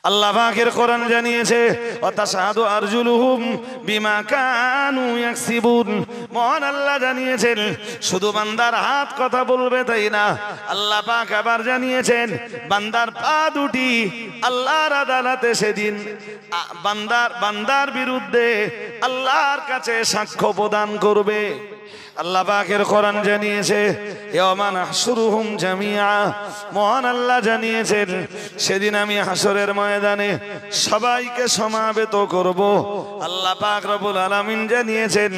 আল্লাহ পাকের কোরআন জানিয়েছে ওয়াতাশহাদু আরজুলুহুম বিমা কানু ইয়াকসিবুন। মহান আল্লাহ জানিয়েছেন শুধু বান্দার হাত কথা বলবে তাই না, আল্লাহ পাক আবার জানিয়েছেন বান্দার পা দুটি আল্লাহর আদালতে সেদিন বান্দার বিরুদ্ধে আল্লাহর কাছে সাক্ষ্য প্রদান করবে। আল্লাহ পাকের কোরআন জানিয়েছে ইয়াওমা নাহশুরুহুম জামিআ। মহান আল্লাহ জানিয়েছেন সেদিন আমি হাসরের ময়দানে সবাইকে সমাবেত করব। আল্লাহ পাক রব্বুল আলামিন জানিয়েছেন,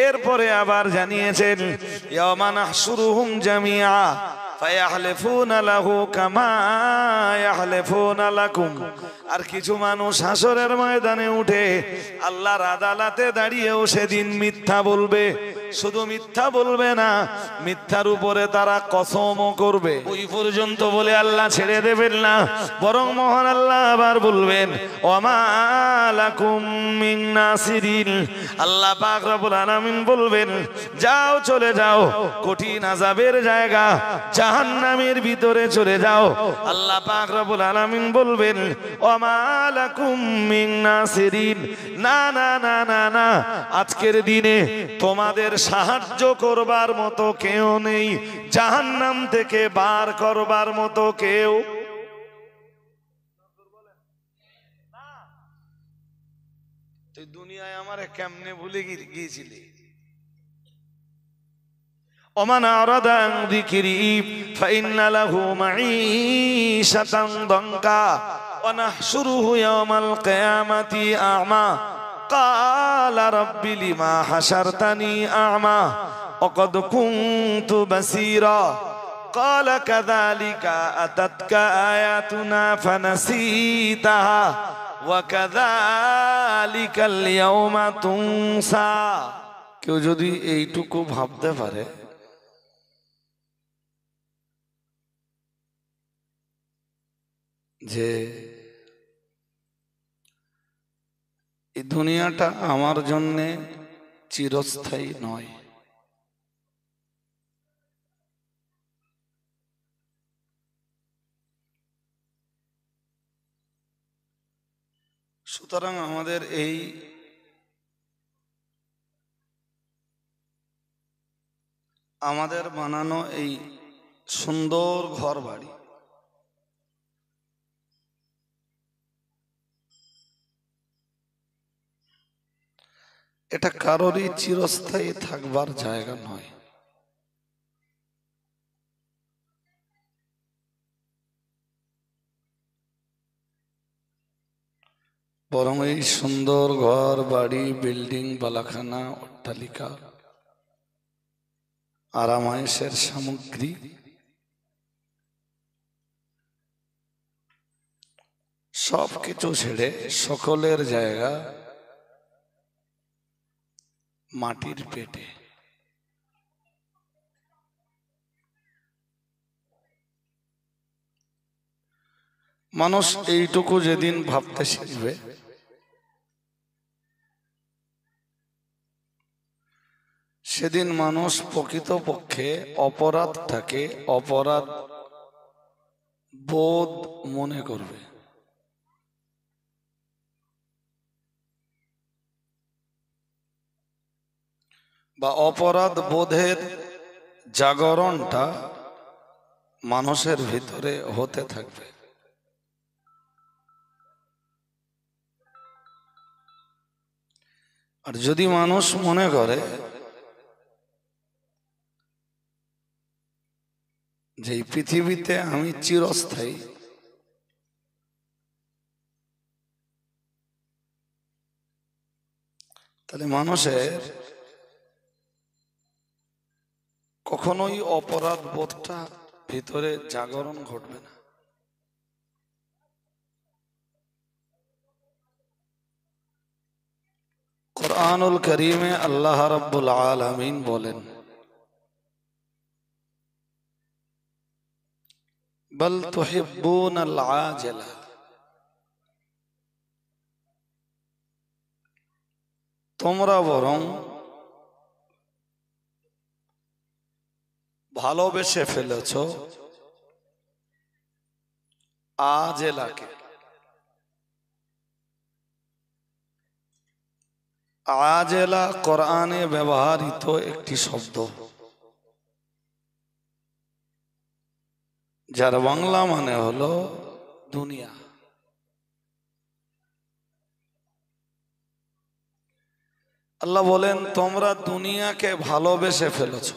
এরপরে আবার জানিয়েছেন ইয়াওমা নাহশুরুহুম জামিআ ফায়াহলিফুনা লাহু কামা ইয়াহলিফুনা লাকুম। আর কিছু মানুষ হাসরের ময়দানে উঠে আল্লাহর আদালতে দাঁড়িয়েও সেদিন মিথ্যা বলবে। শুধু মিথ্যা বলবে না, মিথ্যার উপরে তারা কসমও করবে। ওই পর্যন্ত বলে আল্লাহ ছেড়ে দেবেন না, বরং মহান আল্লাহ আবার বলবেন ওমা লাকুম মিন নাসিরিন। আল্লাহ পাক রব্বুল আলামিন বলবেন যাও, চলে যাও, কঠিন আযাবের জায়গা জাহান্নামের ভিতরে চলে যাও। আল্লাহ পাক রব্বুল আলামিন বলবেন ওমা লাকুম মিন নাসিরিন। না না না না না, আজকের দিনে তোমাদের সাহায্য করবার মতো কেউ নেই, জাহান্নাম থেকে বার করবার মতো কেউ। তুই দুনিয়ায় আমারে কেমনে ভুলে গিয়েছিলি? ওমান আরাদা আন যিকরি ফাইন্না লাহু মাঈশাতান দানকা ওয়া নাহশুরুহু ইয়াওমাল কিয়ামাতি আ'মা ক্বালা রাব্বি লিমা হাশারতানি আ'মা ওয়া ক্বাদ কুনতু বাসীরা ক্বালা কাযালিকা আতাতকা আয়াতুনা ফানাসীতাহা ওয়া কাযালিকাল ইয়াওমা তুনসা। কেউ যদি এইটুকু ভাবতে পারে যে এই দুনিয়াটা আমার জন্যে চিরস্থায়ী নয়, সুতরাং আমাদের আমাদের বানানো এই সুন্দর ঘর বাড়ি এটা কারোরই চিরস্থায়ী থাকবার জায়গা নয়। বরং এই সুন্দর ঘর বাড়ি বিল্ডিং বালাখানা অট্টালিকা আরামায়েশের সামগ্রী সব কিছু ছেড়ে সকলের জায়গা মাটির পেটে। মানুষ এইটুকু যেদিন ভাবতে শিখবে সেদিন মানুষ প্রকৃতপক্ষে অপরাধটাকে অপরাধ বোধ মনে করবে। বা অপরাধ বোধের জাগরণটা মানুষের ভিতরে হতে থাকবে। আর যদি মানুষ মনে করে যে এই পৃথিবীতে আমি চিরস্থায়ী, তাহলে মানুষের কখনোই অপরাধ বোধটা ভিতরে জাগরণ ঘটবে না। কুরআনুল কারীমে আল্লাহ রাব্বুল আলামিন বলেন বাল তুহিব্বুনাল আজিলা, তোমরা বরং ভালোবেসে ফেলেছ আজেলাকে, আজেলা কোরআনে ব্যবহৃত একটি শব্দ, যার বাংলা মানে হলো দুনিয়া। আল্লাহ বলেন তোমরা দুনিয়াকে ভালোবেসে ফেলেছো।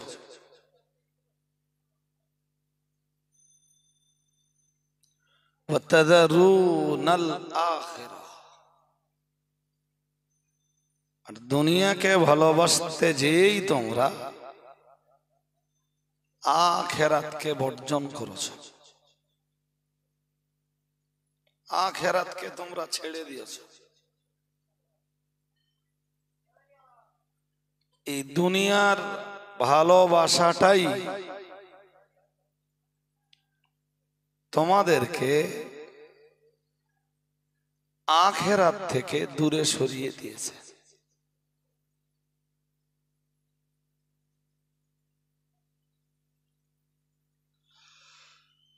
ওয়াতাযারুনাল আখিরাহ, আর দুনিয়াকে ভালোবাসতে যেই তোমরা আখিরাতকে বর্জন করেছো, আখিরাতকে তোমরা ছেড়ে দিয়েছো। এই দুনিয়ার ভালোবাসাটাই তোমাদেরকে আখিরাত থেকে দূরে সরিয়ে দিয়েছে।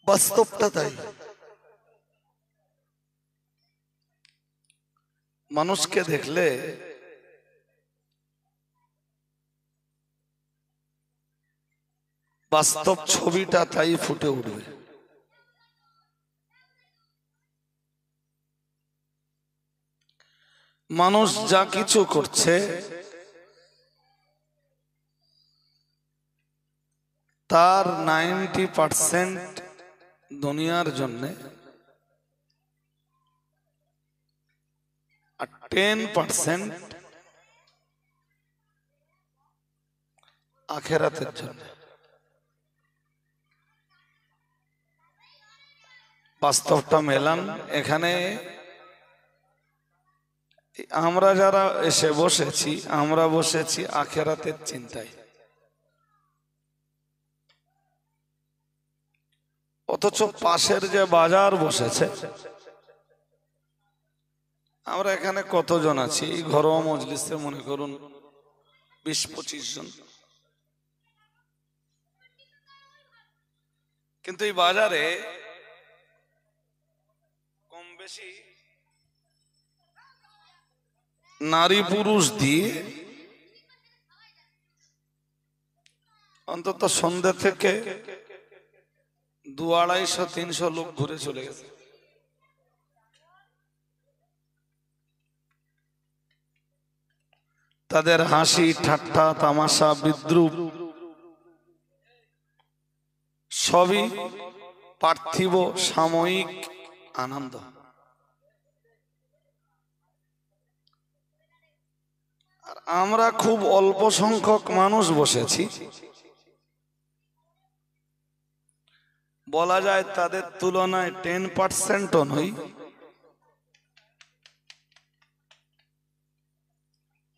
বাস্তবটা তাই। মানুষকে দেখলে বাস্তব ছবিটা তাই ফুটে উঠবে। মানুষ যা কিছু করছে তার 90% দুনিয়ার জন্য, আর 10% আখিরাতের জন্য। বাস্তবটা মেলান। এখানে আমরা যারা এসে বসেছি, আমরা বসেছি আখিরাতের চিন্তায়, অথচ পাশের যে বাজার বসেছে, আমরা এখানে কতজন আছি ঘরোয়া মজলিসে, মনে করুন 20-25 জন, কিন্তু এই বাজারে কম বেশি নারী পুরুষ দিয়ে অন্তত সন্ধ্যা থেকে 200-250-300 লোক ঘুরে চলে গেছে। তাদের হাসি ঠাট্টা তামাশা বিদ্রুপ সবই পার্থিব সাময়িক আনন্দ। আর আমরা খুব অল্প সংখ্যক মানুষ বসেছি, বলা যায় তাদের তুলনায় 10%ও নই।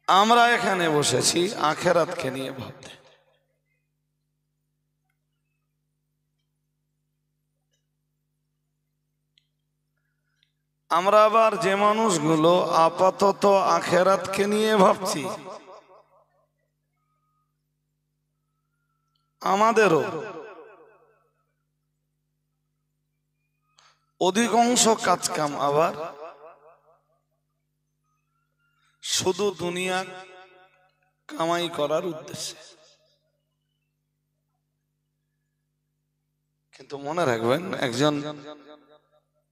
আমরা এখানে বসেছি আখিরাতকে নিয়ে ভাবতে। আমরা আবার যে মানুষগুলো আপাতত আখিরাতকে নিয়ে ভাবছি, আমাদেরও অধিকাংশ কাজকাম আবার শুধু দুনিয়া কামাই করার উদ্দেশ্যে। কিন্তু মনে রাখবেন, একজন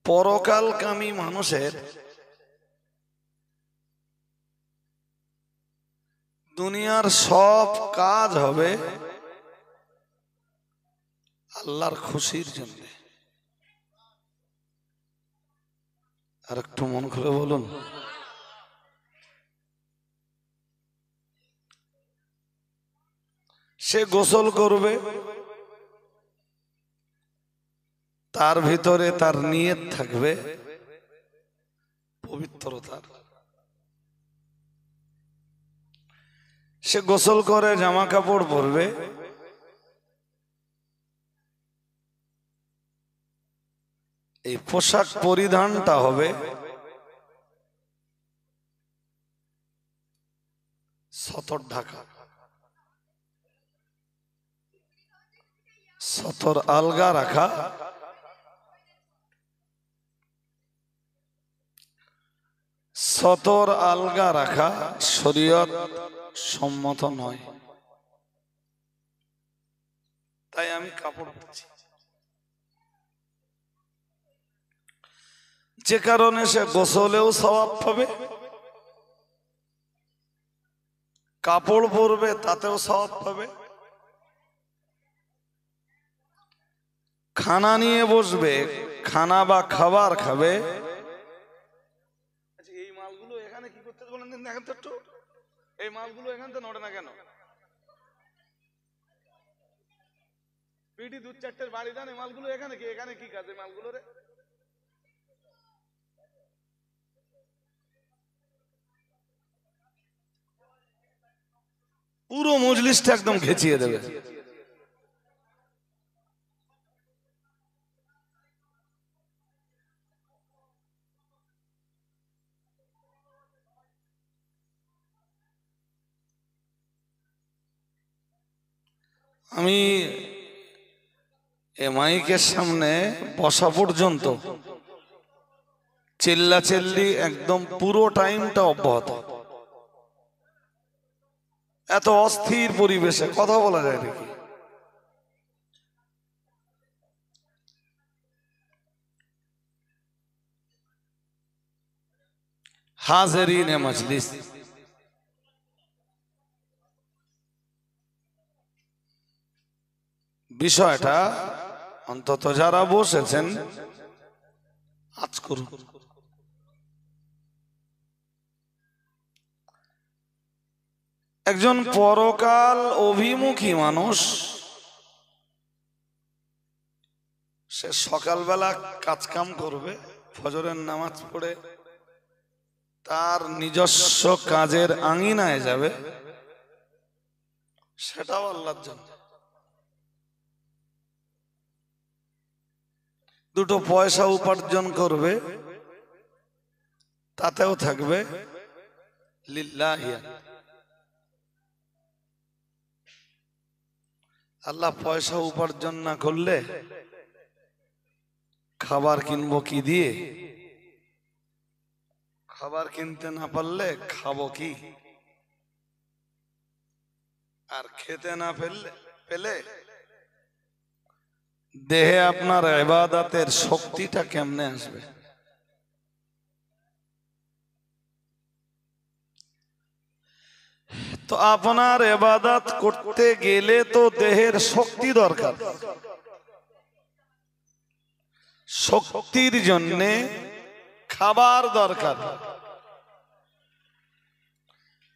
পরকালকামী মানুষের দুনিয়ার সব কাজ হবে আল্লাহর খুশির জন্য। আর একটু মন খুলে বলুন। সে গোসল করবে, তার ভিতরে তার নিয়ত থাকবে পবিত্রতার। সে গোসল করে জামা কাপড় পরবে, এই পোশাক পরিধানটা হবে সতর ঢাকা, সতর আলগা রাখা, সতর আলগা রাখা শরীয়ত সম্মত নয়, তাই আমি কাপড় পরছি। যে কারণে সে গোসলেও সওয়াব পাবে, কাপড় পরবে তাতেও সওয়াব পাবে, খানা নিয়ে বসবে, খানা বা খাবার খাবে। এই মালগুলো এখানে কি করতে বলেন দেখেন তো একটু, এই মালগুলো এখান থেকে নড়ে না কেন? পিটি 2-4টের বাড়ি দেন, এই মালগুলো এখানে কি, এখানে কি কাজ এই মালগুলো রে? পুরো মজলিসটা একদম ঘেঁচিয়ে দেবে। আমি এ মাইকের সামনে বসা পর্যন্ত চিল্লাচিল্লি একদম পুরো টাইমটা অব্যাহত। এত অস্থির পরিবেশে কথা বলা যায় নাকি? হাজেরিন মজলিস, বিষয়টা অন্তত যারা বসেছেন আজ করুন। একজন পরকাল অভিমুখী মানুষ সে সকালবেলা কাজকাম করবে, ফজরের নামাজ পড়ে তার নিজস্ব কাজের আঙিনায় যাবে, সেটাও আল্লাহর জন্য। দুটো পয়সা উপার্জন করবে, তাতেও থাকবে লিল্লাহি। আল্লাহ পয়সা উপার্জন না করলে খাবার কিনবো কি দিয়ে, খাবার কিনতে না পারলে খাবো কি, আর খেতে না পেলে দেহে আপনার ইবাদতের শক্তিটা কেমনে আসবে? তো আপনার ইবাদত করতে গেলে তো দেহের শক্তি দরকার। শক্তির জন্য খাবার দরকার,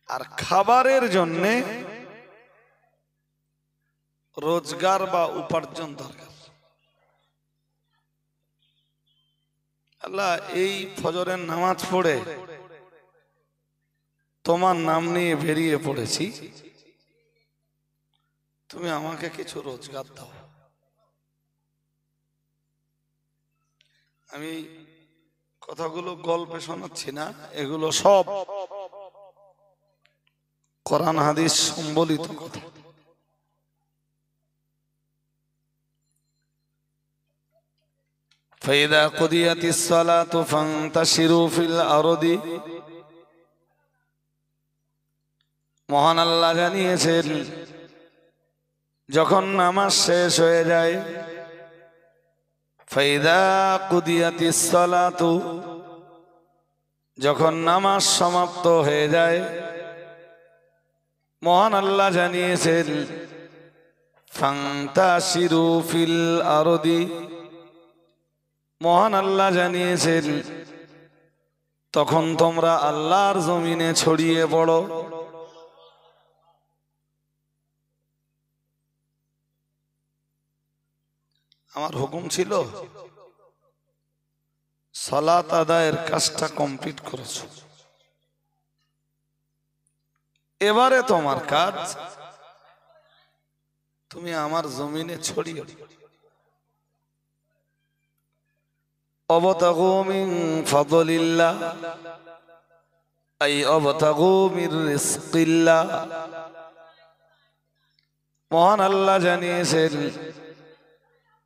আর খাবারের জন্য রোজগার বা উপার্জন দরকার। আল্লাহ এই ফজরের নামাজ পড়ে তোমার নাম নিয়ে বেরিয়ে পড়েছি, তুমি আমাকে কিছু রোজগার দাও। আমি কথাগুলো গল্পে শোনাচ্ছি না, এগুলো সব কোরআন হাদিস সম্বলিত কথা। ফাইদা কুদিয়াতিস সালাতু ফান্তাশিরু ফিল আরদি, মহান আল্লাহ জানিয়েছেন যখন নামাজ শেষ হয়ে যায়, ফাইদা কুদিয়াতিস সালাতু, যখন নামাজ সমাপ্ত হয়ে যায়, মহান আল্লাহ জানিয়েছেন ফান্তাশিরু ফিল আরদি, মহান আল্লাহ জানিয়েছেন তখন তোমরা আল্লাহর জমিনে ছড়িয়ে পড়ো। আমার হুকুম ছিল সালাত আদায়ের কাজটা কমপ্লিট করেছো, এবারে তোমার কাজ তুমি আমার জমিনে ছড়িয়ে অবতাগু মিন ফাদলিল্লাহ, আই অবতাগু মির রিজকিল্লাহ। মহান আল্লাহ জানিয়েছেন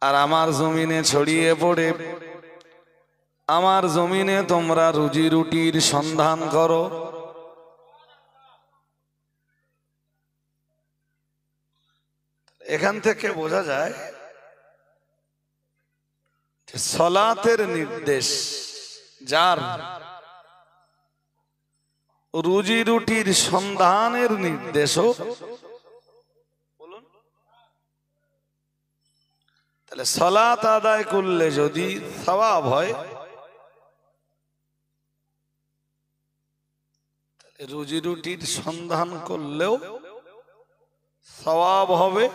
আর আমার জমিনে ছড়িয়ে পড়ে আমার জমিনে তোমরা রুজি রুটির সন্ধান করো। এখান থেকে বোঝা যায় যে সালাতের নির্দেশ যার, রুজি রুটির সন্ধানের নির্দেশও। তাহলে সালাত আদায় করলে যদি সওয়াব হয়, তাহলে রুজি রুটির সন্ধান করলেও সওয়াব হবে।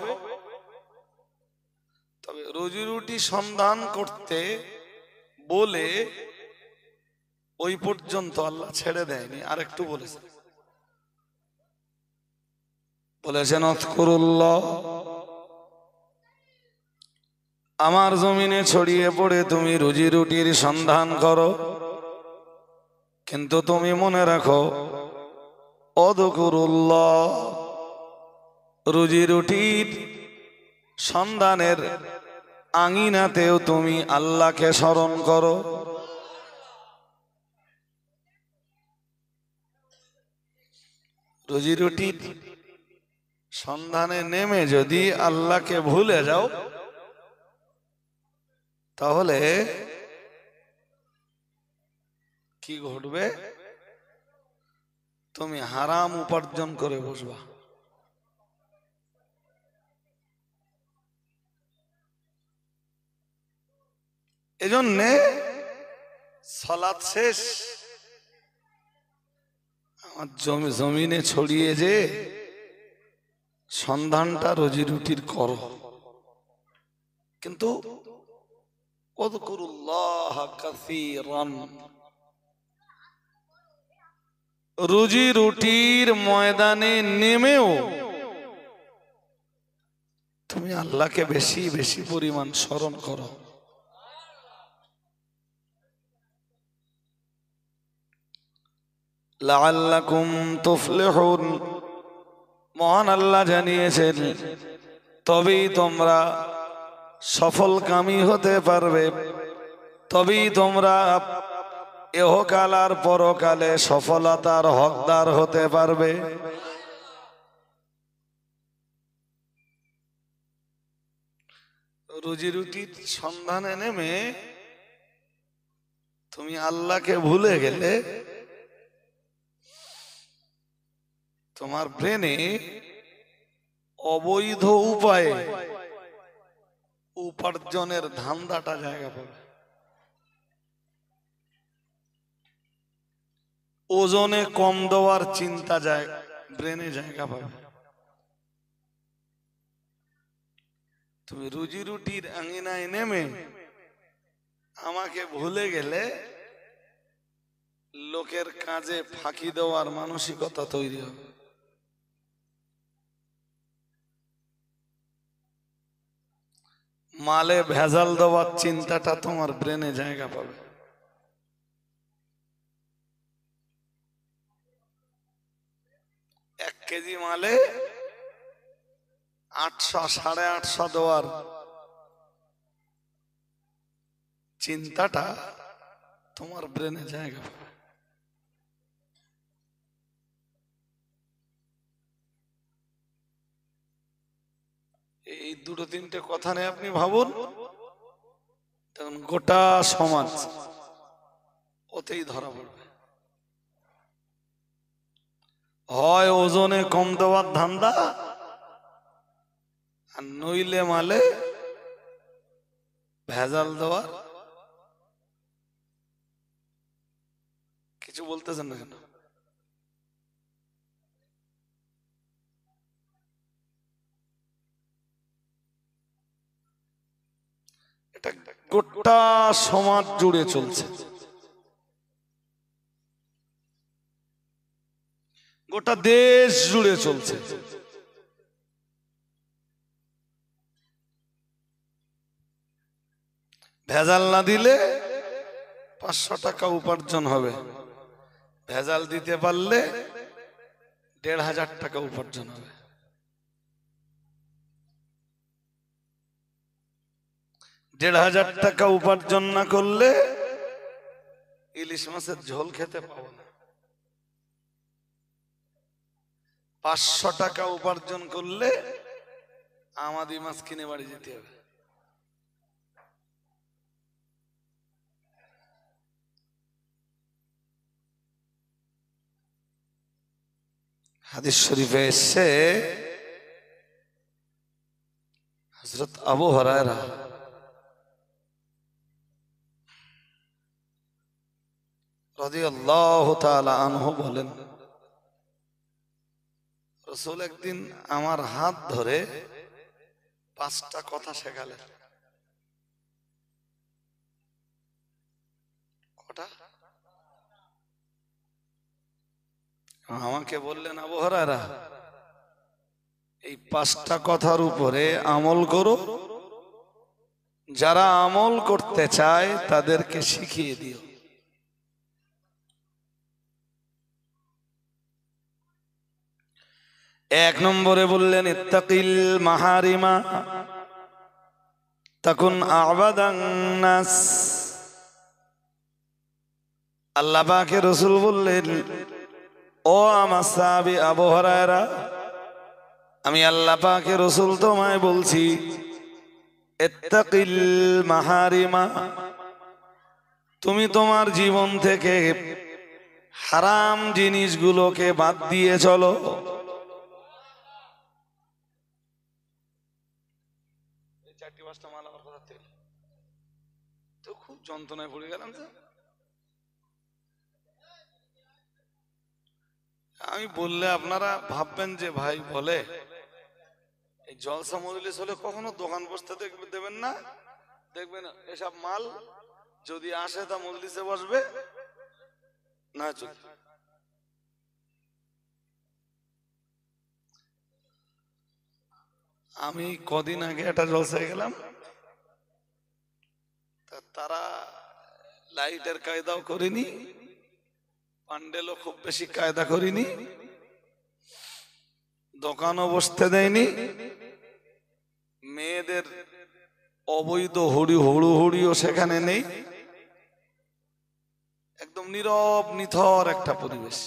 তবে রুজি রুটি সন্ধান করতে বলে ওই পর্যন্ত আল্লাহ ছেড়ে দেয়নি, আরেকটু বলেছেন, বলেছেন আযকুরুল্লাহ, আমার জমিনে ছড়িয়ে পড়ে তুমি রুজি রুটির সন্ধান করো, কিন্তু তুমি মনে রাখো আযকুরুল্লাহ, রুজি রুটির সন্ধানের আঙিনাতেও তুমি আল্লাহকে স্মরণ করো। রুজি রুটির সন্ধানে নেমে যদি আল্লাহকে ভুলে যাও, তাহলে কি ঘটবে? তুমি হারাম উপার্জন করে বসবা। এজন্যে সালাত শেষ, আমার জমিনে ছড়িয়ে যে সন্ধানটা রুজি রুটির করো, কিন্তু আযকুরুল্লাহ কাসীরান, রুজি রুটির ময়দানে নেমেও তুমি আল্লাহকে বেশি বেশি পরিমাণ স্মরণ করো। লাআল্লাকুম তুফলিহুন, মহান আল্লাহ জানিয়েছেন তবেই তোমরা সফলকামী হতে পারবে, তবেই তোমরা ইহকাল আর পরকালে সফলতার হকদার হতে পারবে। রুজি রুটির সন্ধানে নেমে তুমি আল্লাহকে ভুলে গেলে তোমার ব্রেনে অবৈধ উপায়ে উপার্জনের ধান্দাটা জায়গা পাবে, ওজনে কম দেওয়ার চিন্তা ব্রেনে জায়গা পাবে। তুমি রুজি রুটির আঙিনায় নেমে আমাকে ভুলে গেলে লোকের কাজে ফাঁকি দেওয়ার মানসিকতা তৈরি হবে। মালে ভেজাল দেওয়ার চিন্তাটা তোমার ব্রেনে জায়গা পাবে। এক কেজি মালে 800 850 দেওয়ার চিন্তাটা তোমার ব্রেনে জায়গা পাবে। এই দুটো তিনটে কথা নিয়ে আপনি ভাবুন, তখন গোটা সমাজ ওতেই ধরা পড়বে। হয় ওজনে কম দেওয়ার ধান্দা, আর নইলে মালে ভেজাল দেওয়ার। কিছু বলতেছেন না কেন? এটা গোটা সমাজ জুড়ে চলছে, গোটা দেশ জুড়ে চলছে। ভেজাল না দিলে 500 টাকা উপার্জন হবে, ভেজাল দিতে পারলে 1500 টাকা উপার্জন হবে। দেড় হাজার টাকা উপার্জন না করলে ইলিশ মাছের ঝোল খেতে পাবো না। 500 টাকা উপার্জন করলে আমাদি মাছ কিনে বাড়ি যেতে হবে। হাদিস শরীফে এসে হযরত আবু হুরায়রা রাদিয়াল্লাহু তাআলা আনহু বলেন, রাসূল একদিন আমার হাত ধরে 5টা কথা শেখালেন। কটা? আমাকে বললেন, আবু হুরায়রা এই 5টা কথার উপরে আমল করো, যারা আমল করতে চায় তাদেরকে শিখিয়ে দিও। এক নম্বরে বললেন, ইত্তাকিল মাহারিমা তাকুন আবাদান নাস। আল্লাহ পাকের রাসূল বললেন, ও আমার সাহাবী আবু হুরায়রা, আমি আল্লাহ পাকের রাসূল তোমায় বলছি, ইত্তাকিল মাহারিমা, তুমি তোমার জীবন থেকে হারাম জিনিসগুলোকে বাদ দিয়ে চলো। তো খুব যন্ত্রণায় পড়ে গেলাম। আমি বললে আপনারা ভাববেন যে ভাই বলে এই জলসা মজলিস হলে কখনো দোকান বসতে দেবেন না, দেখবেন এসব মাল যদি আসে তা মজলিসে বসবে না। চলবে আমি কদিন আগে একটা জলসায় গেলাম, তারা লাইটের কায়দাও করিনি, প্যান্ডেলও খুব বেশি কায়দা করিনি, দোকানও বসতে দেয়নি, মেয়েদের অবৈধ হুড়ুহুড়িও সেখানে নেই, একদম নীরব নিথর একটা পরিবেশ।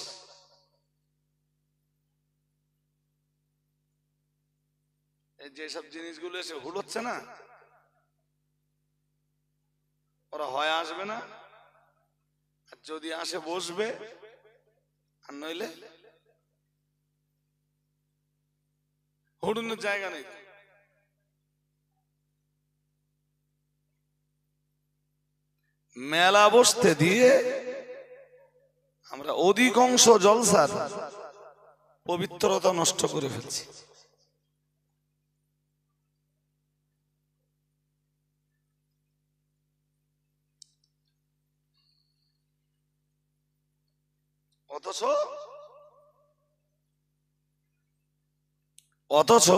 যেসব জিনিসগুলো এসে হুড়োচ্ছে না, ওরা হয় আসবে না, আর যদি আসে বসবে, আর নইলে হুড়ুনোর জায়গা নেই। মেলা বসতে দিয়ে আমরা অধিকাংশ জলসার পবিত্রতা নষ্ট করে ফেলছি। অথচ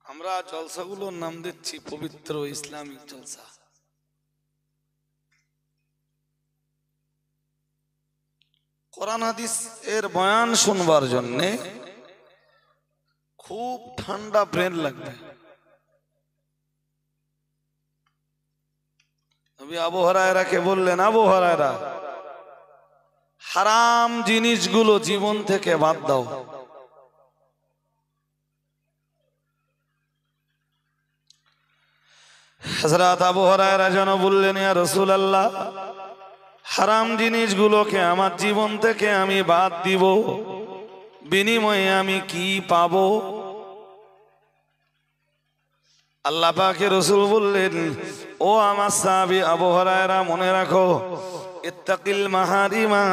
আমরা জলসাগুলোর নাম দিচ্ছি পবিত্র ইসলামিক জলসা। কোরআন হাদিস এর বয়ান শুনবার জন্যে খুব ঠান্ডা ব্রেন লাগবে। নবী আবু হুরায়রাকে বললেন, আবু হুরায়রা, হারাম জিনিসগুলো জীবন থেকে বাদ দাও। হযরত আবু হুরায়রা যেন বললেন, ইয়া রাসূলুল্লাহ, হারাম জিনিসগুলোকে আমার জীবন থেকে আমি বাদ দিব, বিনিময়ে আমি কি পাবো? আল্লাহ পাকের রাসূল বললেন, ও আমার সাহাবী আবু হুরায়রা, মনে রাখো, ইত্তাকিল মাহারিমা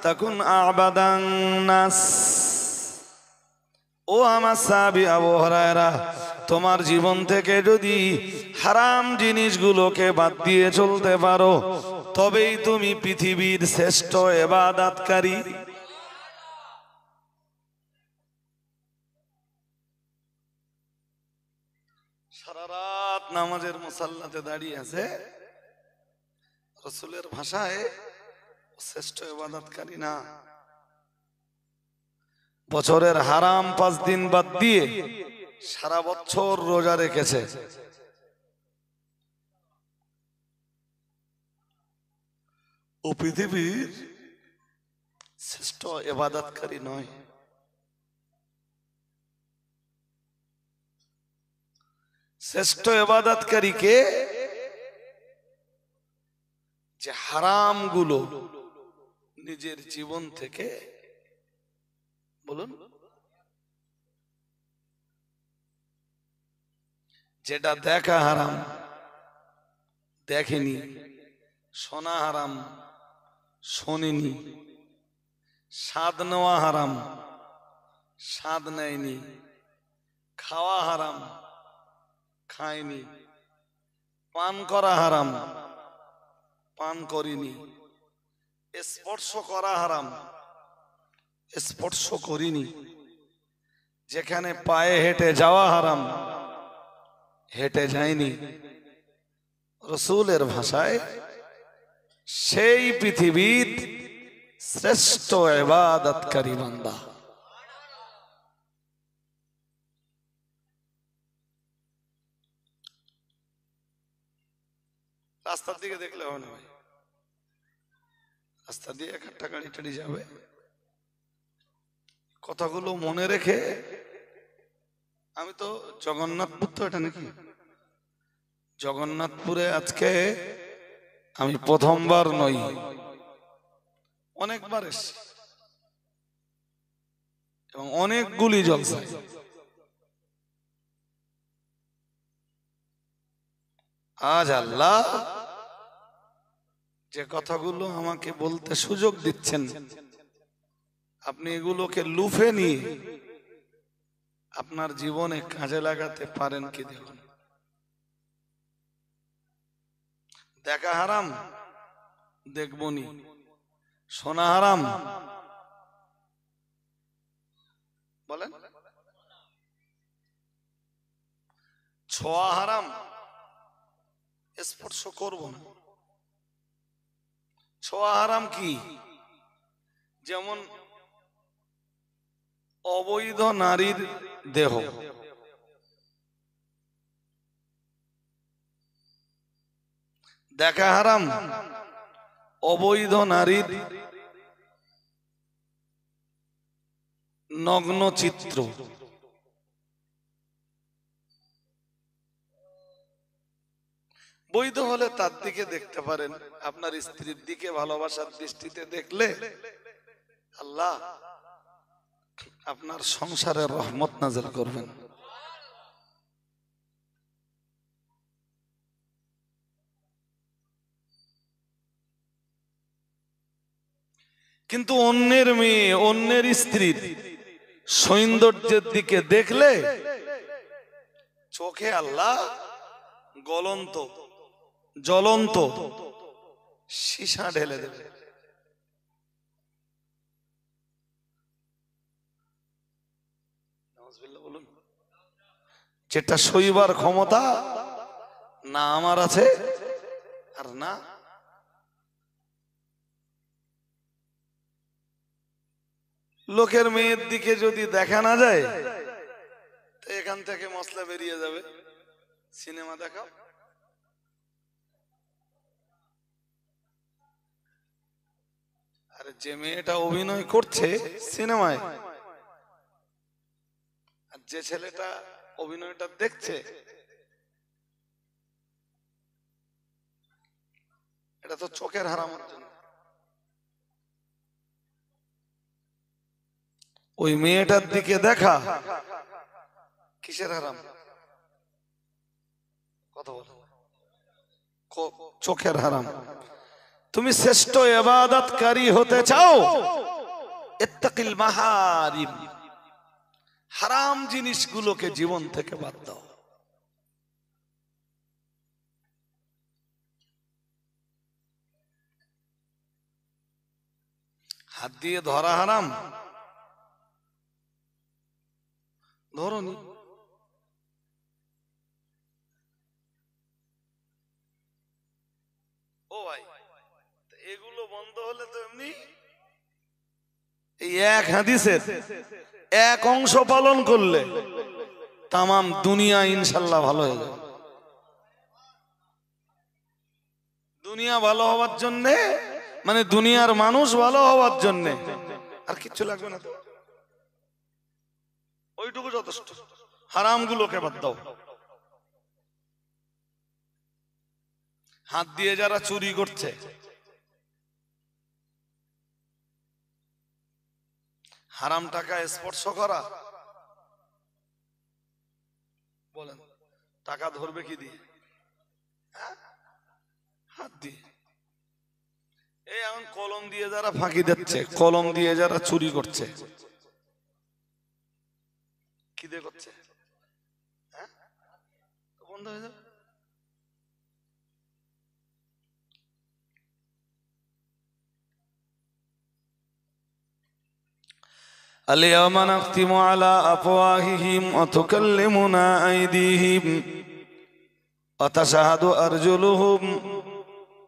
তাকুন আবাদান নাস। ও আমার সাহাবী আবু হুরায়রা, তোমার জীবন থেকে যদি হারাম জিনিসগুলোকে বাদ দিয়ে চলতে পারো, তবেই তুমি পৃথিবীর শ্রেষ্ঠ ইবাদতকারী। সারা রাত নামাজের মুসাল্লাতে দাঁড়িয়ে আছে, রাসূলের ভাষায় শ্রেষ্ঠ ইবাদতকারী না। বছরের হারাম 5 দিন বাদ দিয়ে সারা বছর রোজা রেখেছে, ও পৃথিবীর শ্রেষ্ঠ ইবাদতকারী নয়? শ্রেষ্ঠ ইবাদতকারী কে? যে হারাম গুলো নিজের জীবন থেকে, বলুন, যেটা দেখা হারাম দেখেনি, শোনা হারাম শোনেনি, স্বাদ নেওয়া হারাম স্বাদ নেয়নি, খাওয়া হারাম খায়নি, পান করা হারাম পান করিনি, স্পর্শ করা হারাম স্পর্শ করিনি, যেখানে পায়ে হেঁটে যাওয়া হারাম হেঁটে যায়নি। রাসূলের ভাষায় সেই পৃথিবীর শ্রেষ্ঠ ইবাদতকারী বান্দা। রাস্তার দিকে দেখলে হবে না ভাই, রাস্তা দিয়ে এক একটা গাড়ি টাড়ি যাবে, কথাগুলো মনে রেখে। আমি তো জগন্নাথপুর, তো এটা নাকি জগন্নাথপুরে আজকে আমি প্রথমবার নই, অনেকবার এসেছি এবং অনেকগুলি জলসা। আজ আল্লাহ যে কথাগুলো আমাকে বলতে সুযোগ দিচ্ছেন, আপনি এগুলোকে লুফে নিয়ে আপনার জীবনে কাজে লাগাতে পারেন কি দেখুন। দেখা হারাম দেখবনি, শোনা হারাম বলেন, ছোঁয়া হারাম স্পর্শ করব না। ছোঁয়া হারাম কি? যেমন অবৈধ নারীর দেহ, দেখা হারাম। অবৈধ নারীর নগ্ন চিত্র, বৈধ হলে তার দিকে দেখতে পারেন। আপনার স্ত্রীর দিকে ভালোবাসার দৃষ্টিতে দেখলে আল্লাহ আপনার সংসারে রহমত নাযিল করবেন। কিন্তু অন্যের মেয়ে, অন্যের স্ত্রীর সৌন্দর্যের দিকে দেখলে চোখে আল্লাহ গলন্ত জ্বলন্ত সীসা ঢেলে দেবে। বলুন, যেটা সইবার ক্ষমতা না আমার আছে আর না লোকের মেয়ের দিকে যদি দেখা না যায়, তো এখান থেকে মশলা বেরিয়ে যাবে। সিনেমা দেখাও, আরে যে মেয়েটা অভিনয় করছে সিনেমায় আর যে ছেলেটা অভিনয়টা দেখছে, এটা তো চোখের হারামের জন্য। ওই মেয়েটার দিকে দেখা কিসের হারাম? কথা বলো, চোখের হারাম। তুমি শ্রেষ্ঠ ইবাদতকারী হতে চাও, ইত্তাকিল মাহারিম, হারাম জিনিসগুলোকে জীবন থেকে বাদ দাও। হাত দিয়ে ধরা হারাম, ধরনি। ও ভাই, এগুলো বন্ধ হলে তো এমনি এই এক হাদিসের এক অংশ পালন করলে তামাম দুনিয়া ইনশাল্লাহ ভালো হয়ে যাবে। দুনিয়া ভালো হওয়ার জন্য মানে দুনিয়ার মানুষ ভালো হওয়ার জন্য, আর কিচ্ছু লাগবে না তো, ওইটুকু যথেষ্ট। হারামগুলোকে বাদ দাও। হাত দিয়ে যারা চুরি করছে, হারাম টাকা স্পর্শ করা, বলেন টাকা ধরবে কি দিয়ে? হাত দিয়ে। এই এখন কলম দিয়ে যারা ফাঁকি দিচ্ছে, কলম দিয়ে যারা চুরি করছে, কি দিয়ে করছে? বন্ধ হয়ে যাবে। اليوم نختم على أفواههم وتكلمنا أيديهم وتشهد أرجلهم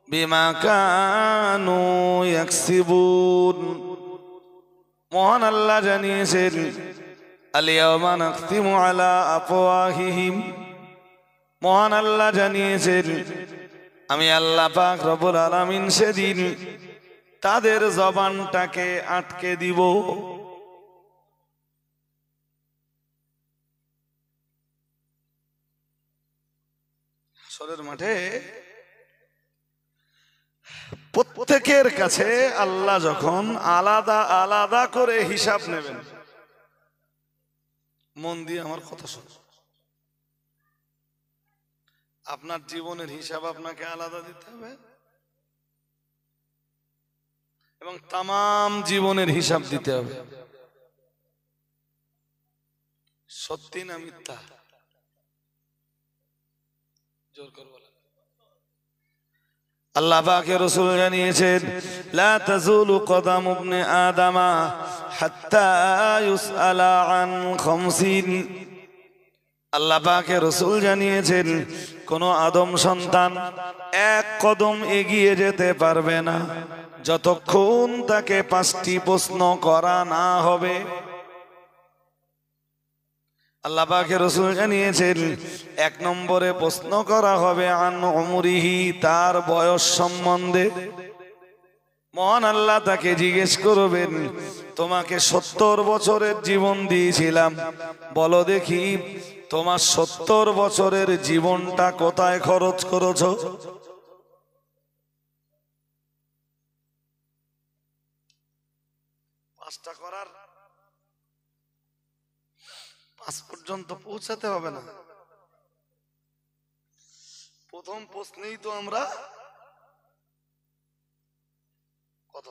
بما كانوا يكسبون। মহান আল্লাহ জানিয়েছেন اليوم نختم على أفواههم, মহান আল্লাহ জানিয়েছেন আমি আল্লাহ পাক রব্বুল আলামিন সেদিন তাদের জবানটাকে আটকে দিব। হাসরের মাঠে প্রত্যেকের কাছে আল্লাহ যখন আলাদা আলাদা করে হিসাব নেবেন, মন দিয়ে আমার কথা শুনুন, আপনার জীবনের হিসাব আপনাকে আলাদা দিতে হবে এবং তামাম জীবনের হিসাব দিতে হবে। সত্যি না মিথ্যা? জোর করে বলেন। আল্লাহ পাকের রাসূল জানিয়েছেন লা তাযুলু কদামু ইবনে আদামা হাত্তা ইউসআলা আন খামসিন। আল্লাহ পাকের রাসূল জানিয়েছেন কোন আদম সন্তান এক কদম এগিয়ে যেতে পারবে না যতক্ষণ তাকে 5টি প্রশ্ন করা না হবে। আল্লাহ পাকের রাসূল জানিয়েছেন 1 নম্বরে প্রশ্ন করা হবে আন উমরিহি, তার বয়স সম্বন্ধে। মহান আল্লাহ তাকে জিজ্ঞেস করবেন তোমাকে 70 বছরের জীবন দিয়েছিলাম, বলো দেখি তোমার 70 বছরের জীবনটা কোথায় খরচ করেছো? পাঁচটা করার 5 পর্যন্ত পৌঁছাতে হবে না। প্রথম প্রশ্নেই তো আমরা কত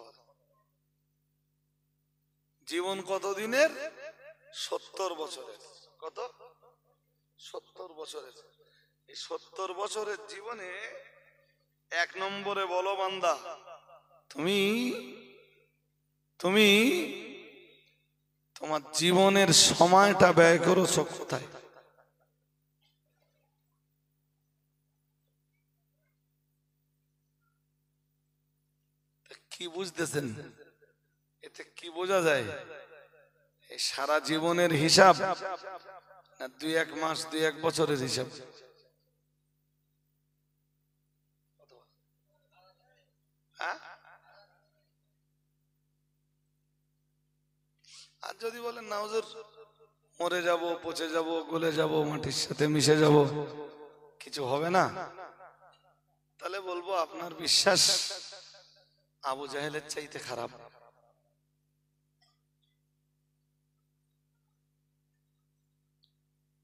জীবন কতদিনের? 70 বছরের। কত? 70 বছরের। এই 70 বছরের জীবনে 1 নম্বরে বলো বান্দা তুমি তুমি তোমার জীবনের সময়টা ব্যয় করেছো কোথায়? কি বুঝতেছেন? এতে কি বোঝা যায়? এই সারা জীবনের হিসাব না 2-1 মাস 2-1 বছরের হিসাব? আর যদি বলেন না হুজুর মরে যাব, পচে যাব, গলে যাব, মাটির সাথে মিশে যাব, কিছু হবে না, তাহলে বলবো আপনার বিশ্বাস আবু জাহেলের চাইতে খারাপ।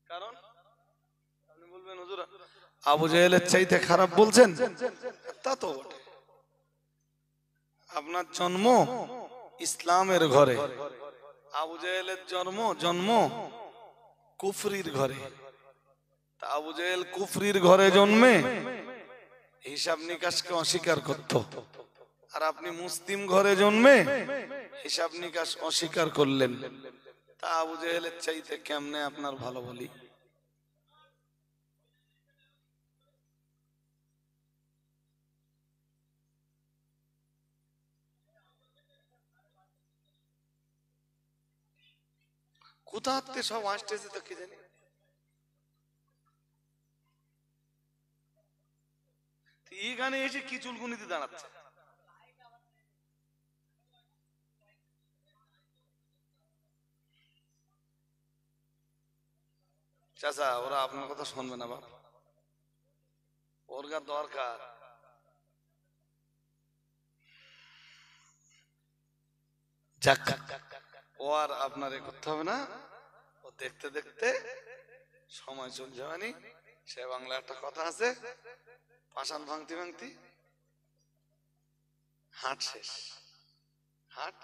কারণ আপনি বলবেন হুজুর আবু জাহেলের চাইতে খারাপ বলছেন, তা তো বটে। আপনার জন্ম ইসলামের ঘরে, আবু জাহেলের জন্ম কুফরির ঘরে। তা আবু জাহেল কুফরির ঘরে জন্মে হিসাব নিকাশকে অস্বীকার করত, আর আপনি মুসলিম ঘরে জন্মে হিসাব নিকাশ অস্বীকার করলেন। তা আবু জাহেলের চাইতে কেমনে আপনার ভালো বলি? কোথা থেকে সব আসতেছে তো কি জানি। এখানে এসে কি চুলকুনিতে দাঁড়াচ্ছে? চাচা ওরা আপনার কথা শুনবে না বাপ, ওর গা দরকার। যাক, ও আর আপনার এ করতে হবে না, ও দেখতে দেখতে সময় চলে যাবেনি। সে বাংলা একটা কথা আছে, পাষাণ ভাঙতি ভাঙতি হাট শেষ, হাট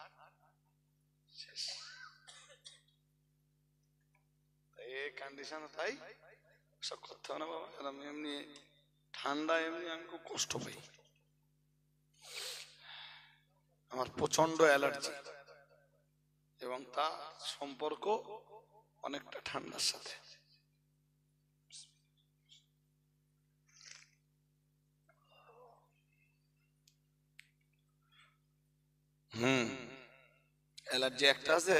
শেষ। এই কন্ডিশন, তাই সব করতে হবে না বাবা। আমি এমনি ঠান্ডা, এমনি আমি খুব কষ্ট পাই, আমার প্রচন্ড অ্যালার্জি, এবং তা সম্পর্ক অনেকটা ঠান্ডার সাথে। অ্যালার্জি একটা আছে,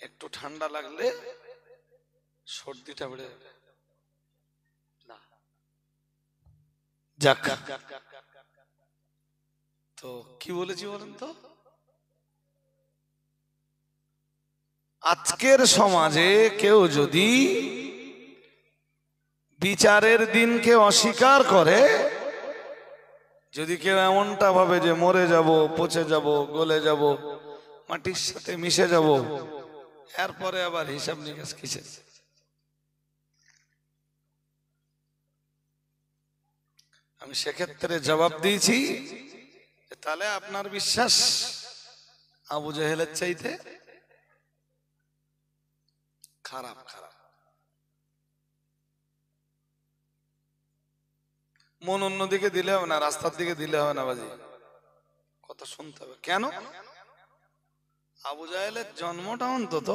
একটু ঠান্ডা লাগলে সর্দিটা বেড়ে যাবে। যাক, তো কি বলেছি বলেন তো, আজকের সমাজে কেউ যদি বিচারের দিনকে অস্বীকার করে, যদি কেউ এমনটা ভাবে যে মরে যাব, পচে যাব, গলে যাব, মাটির সাথে মিশে যাব, এরপরে আবার হিসাব নিকাশ কিসের? আমি সেক্ষেত্রে জবাব দিয়েছি, তাহলে আপনার বিশ্বাস আবু জেহেলের চাইতে খারাপ। মন অন্যদিকে দিলে হবে না, রাস্তার দিকে দিলে হবে না বাজি, কথা শুনতে হবে। কেন? আবু জাহেলের জন্মটা অন্তত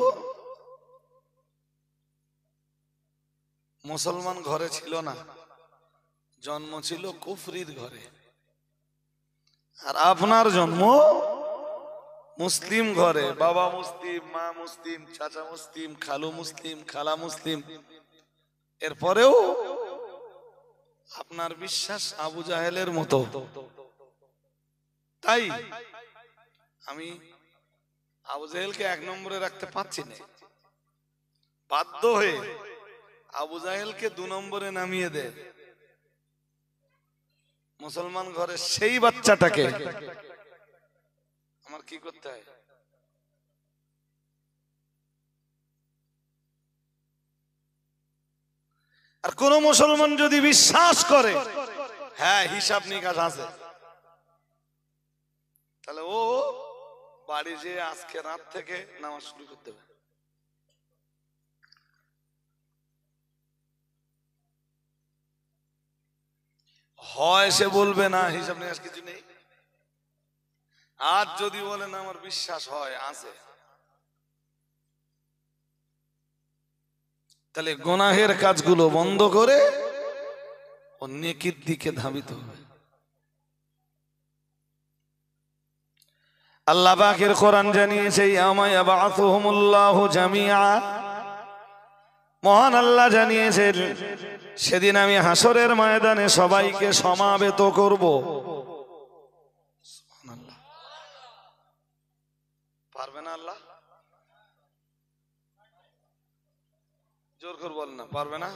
মুসলমান ঘরে ছিল না, জন্ম ছিল কুফরির ঘরে। আর আপনার জন্ম মুসলিম ঘরে, বাবা মুসলিম, মা মুসলিম, চাচা মুসলিম, খালু মুসলিম, খালা মুসলিম, এরপরেও আপনার বিশ্বাস আবু জাহেলের মতো। তাই আমি আবু জাহেলকে 1 নম্বরে রাখতে পারছি না, বাধ্য হয়ে আবু জাহেলকে 2 নম্বরে নামিয়ে দেয়। মুসলমান ঘরে সেই বাচ্চাটাকে আমার কি করতে হয়? আর কোন মুসলমান যদি বিশ্বাস করে হ্যাঁ হিসাব নিকাশ আছে, তাহলে ও বাড়ি যে আজকে রাত থেকে নামাজ শুরু করতে হবে। হয় সে বলবে না হিসাব নিকাশ কিছু নেই, আর যদি বলে না আমার বিশ্বাস হয় আছে, তাহলে গুনাহের কাজগুলো বন্ধ করে ও নেকির দিকে ধাবিত হবে। আল্লাহ পাকের কোরআন জানিয়েছে ইয়ামা ইয়াবআসুহুমুল্লাহু জামিআ, মহান আল্লাহ জানিয়েছেন সেদিন আমি হাসরের ময়দানে সবাইকে সমাবেত করব। সুবহানাল্লাহ, পারবে না আল্লাহ? জোর করে বল না, পারবে না?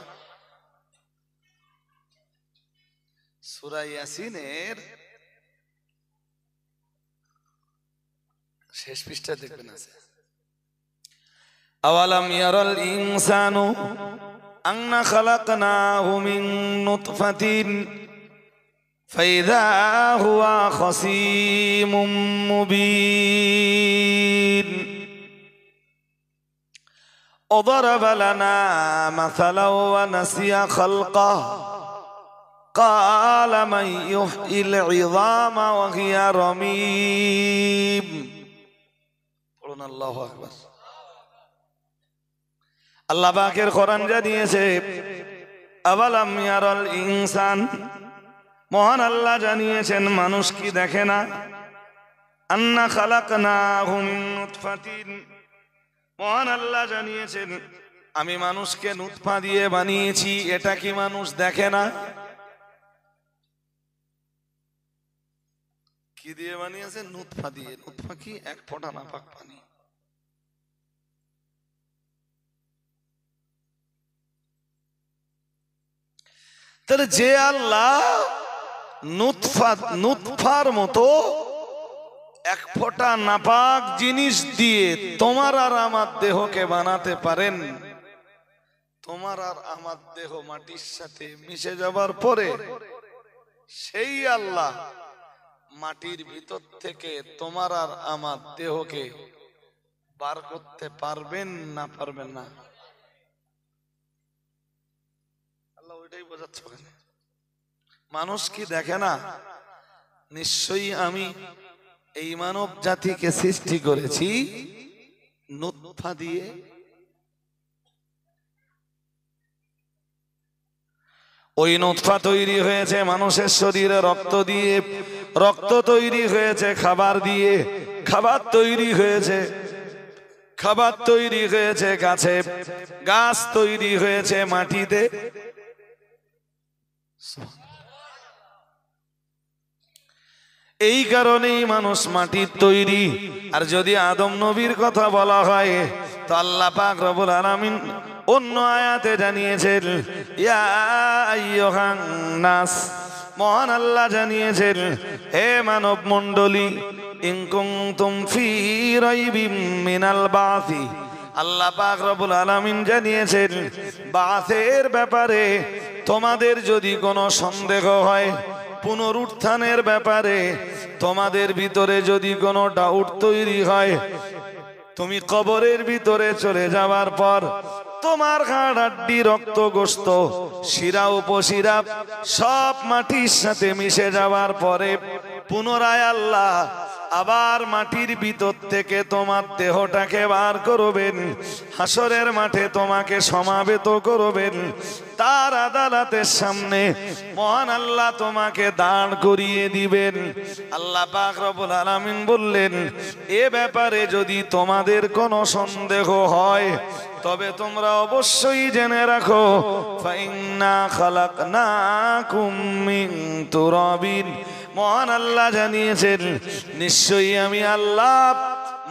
সূরা ইয়াসিনের শেষ পৃষ্ঠা দেখবেন আছে, আওয়ালাম ইয়ারাল ইনসানু আন্না খালাকনাহু মিন নুতফাতিন ফাইযা হুয়া খাসীমুম মুবিন وضرب لنا مثلا ونسي خلقه قال من يحيي العظام وهي رميم। পড়ুন আল্লাহু আকবার। আল্লাহ পাকের কোরআন জানিয়েছে আওয়ালাম ইয়ারাল ইনসান, মহান আল্লাহ জানিয়েছেন মানুষ কি দেখে না, আন্না খালাকনাহু মিন নুতফাতিন, মহান আল্লাহ জানিয়েছেন আমি মানুষকে নুতফা দিয়ে বানিয়েছি, এটা কি মানুষ দেখে না? কি দিয়ে বানিয়েছে? নুতফা দিয়ে। নুতফা কি? 1 ফোঁটা নাপাক পানি। তাহলে যে আল্লাহ নুতফার মতো এক ফোঁটা নাপাক জিনিস দিয়ে তোমার আর আমার দেহকে বানাতে পারেন, তোমার আর আমার দেহ মাটির সাথে মিশে যাবার পরে সেই আল্লাহ মাটির ভিতর থেকে তোমার আর আমার দেহকে বার করতে পারবেন না পারবেন না? আল্লাহ ওইটাই বোঝাচ্ছে ওখানে। মানুষ কি দেখে না? নিশ্চয়ই আমি এই মানব জাতিকে সৃষ্টি করেছি নুতফা দিয়ে। ওই নুতফা তৈরি হয়েছে মানুষের শরীরে রক্ত দিয়ে, রক্ত তৈরি হয়েছে খাবার দিয়ে, খাবার তৈরি হয়েছে গাছে, গাছ তৈরি হয়েছে মাটিতে। এই কারণেই মানুষ মাটির তৈরি। আর যদি আদম নবীর কথা বলা হয় তো আল্লাহ পাক রব্বুল আলামিন অন্য আয়াতে জানিয়েছেন, ইয়া আইয়ুহান নাস, মহান আল্লাহ জানিয়েছেন, হে মানব মণ্ডলী, ইন কুনতুম ফি রাইবিম মিনাল বাসি, আল্লাহ পাক রব্বুল আলামিন জানিয়েছেন বাসের ব্যাপারে তোমাদের যদি কোনো সন্দেহ হয়, পুনরুত্থানের ব্যাপারে তোমাদের ভিতরে যদি কোনো ডাউট তৈরি হয়, তুমি কবরের ভিতরে চলে যাওয়ার পর তোমার হাড় হাড্ডি রক্ত গোশত শিরা উপশিরা সব মাটির সাথে মিশে যাওয়ার পরে পুনরায় আল্লাহ আবার মাটির ভিতর থেকে তোমার দেহটাকে বার করবেন, হাসরের মাঠে তোমাকে সমাবেত করবেন, তার আদালতের সামনে মহান আল্লাহ তোমাকে দাঁড় করিয়ে দিবেন। আল্লাহ পাক রব্বুল আলামিন বললেন, এ ব্যাপারে যদি তোমাদের কোনো সন্দেহ হয় তবে তোমরা অবশ্যই জেনে রাখো, ফাইন্না খালাকনাকুম মিন তুরাবিন, মহান আল্লাহ জানিয়েছেন নিশ্চয়ই আমি আল্লাহ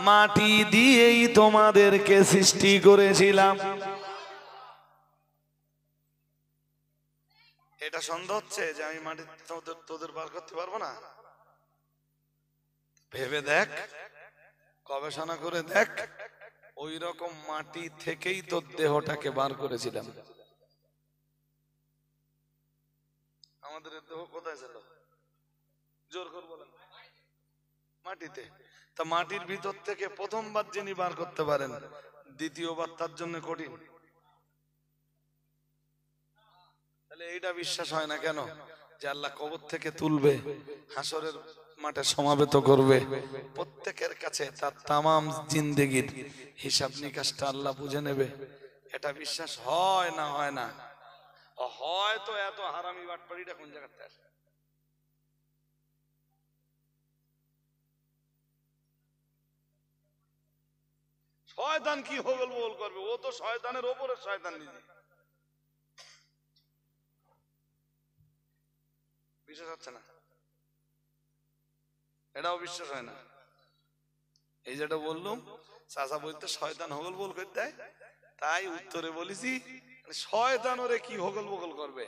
মাটি দিয়েই তোমাদেরকে সৃষ্টি করেছিলাম। এটা সন্দেহ হচ্ছে যে আমি মাটি তোদের বার করতে পারবো না? ভেবে দেখ, গবেষণা করে দেখ, ওই রকম মাটি থেকেই তোর দেহটাকে বার করেছিলাম। আমাদের দেহ কোথায় ছিল? জোর করে বলেন, মাটিতে। তা মাটির ভিতর থেকে প্রথমবার যিনি বার করতে পারেন, দ্বিতীয়বার তার জন্য কঠিন। তাহলে এইটা বিশ্বাস হয় না কেন যে আল্লাহ কবর থেকে তুলবে, হাসরের মাঠে সমাবেত করবে, প্রত্যেকের কাছে তার তামাম জিন্দেগির হিসাব নিকাশটা আল্লাহ বুঝে নেবে? এটা বিশ্বাস হয় না? হয় না? হয়তো এত হারামি বাটপাড়িটা কোন জায়গাতে আসে? শয়তান কি হগল বগল করবে? ও তো শয়তানের ওপরে শয়তান নিজে। বিশ্বাস হচ্ছে না? এটাও বিশ্বাস হয় না? এই যেটা বললাম, চাচা বলতে শয়তান হগল বগল করে দেয়, তাই উত্তরে বলেছি শয়তান ওরে কি হগল বগল করবে?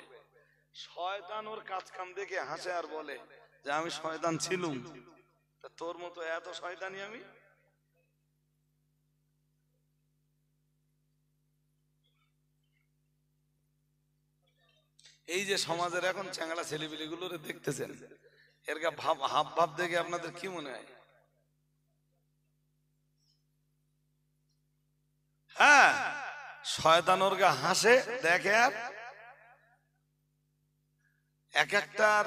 শয়তান ওর কাজ কাম দেখে হাসে আর বলে যে আমি শয়তান ছিলুম। তা তোর মতো এত শয়তানি আমি? এই যে সমাজের এখন চ্যাংড়া ছেলেপিলে গুলোরে দেখতেছেন, এর হাব ভাব দেখে আপনাদের কি মনে হয়? হ্যাঁ, শয়তান ওর গা হাসে দেখে, আর এক একটার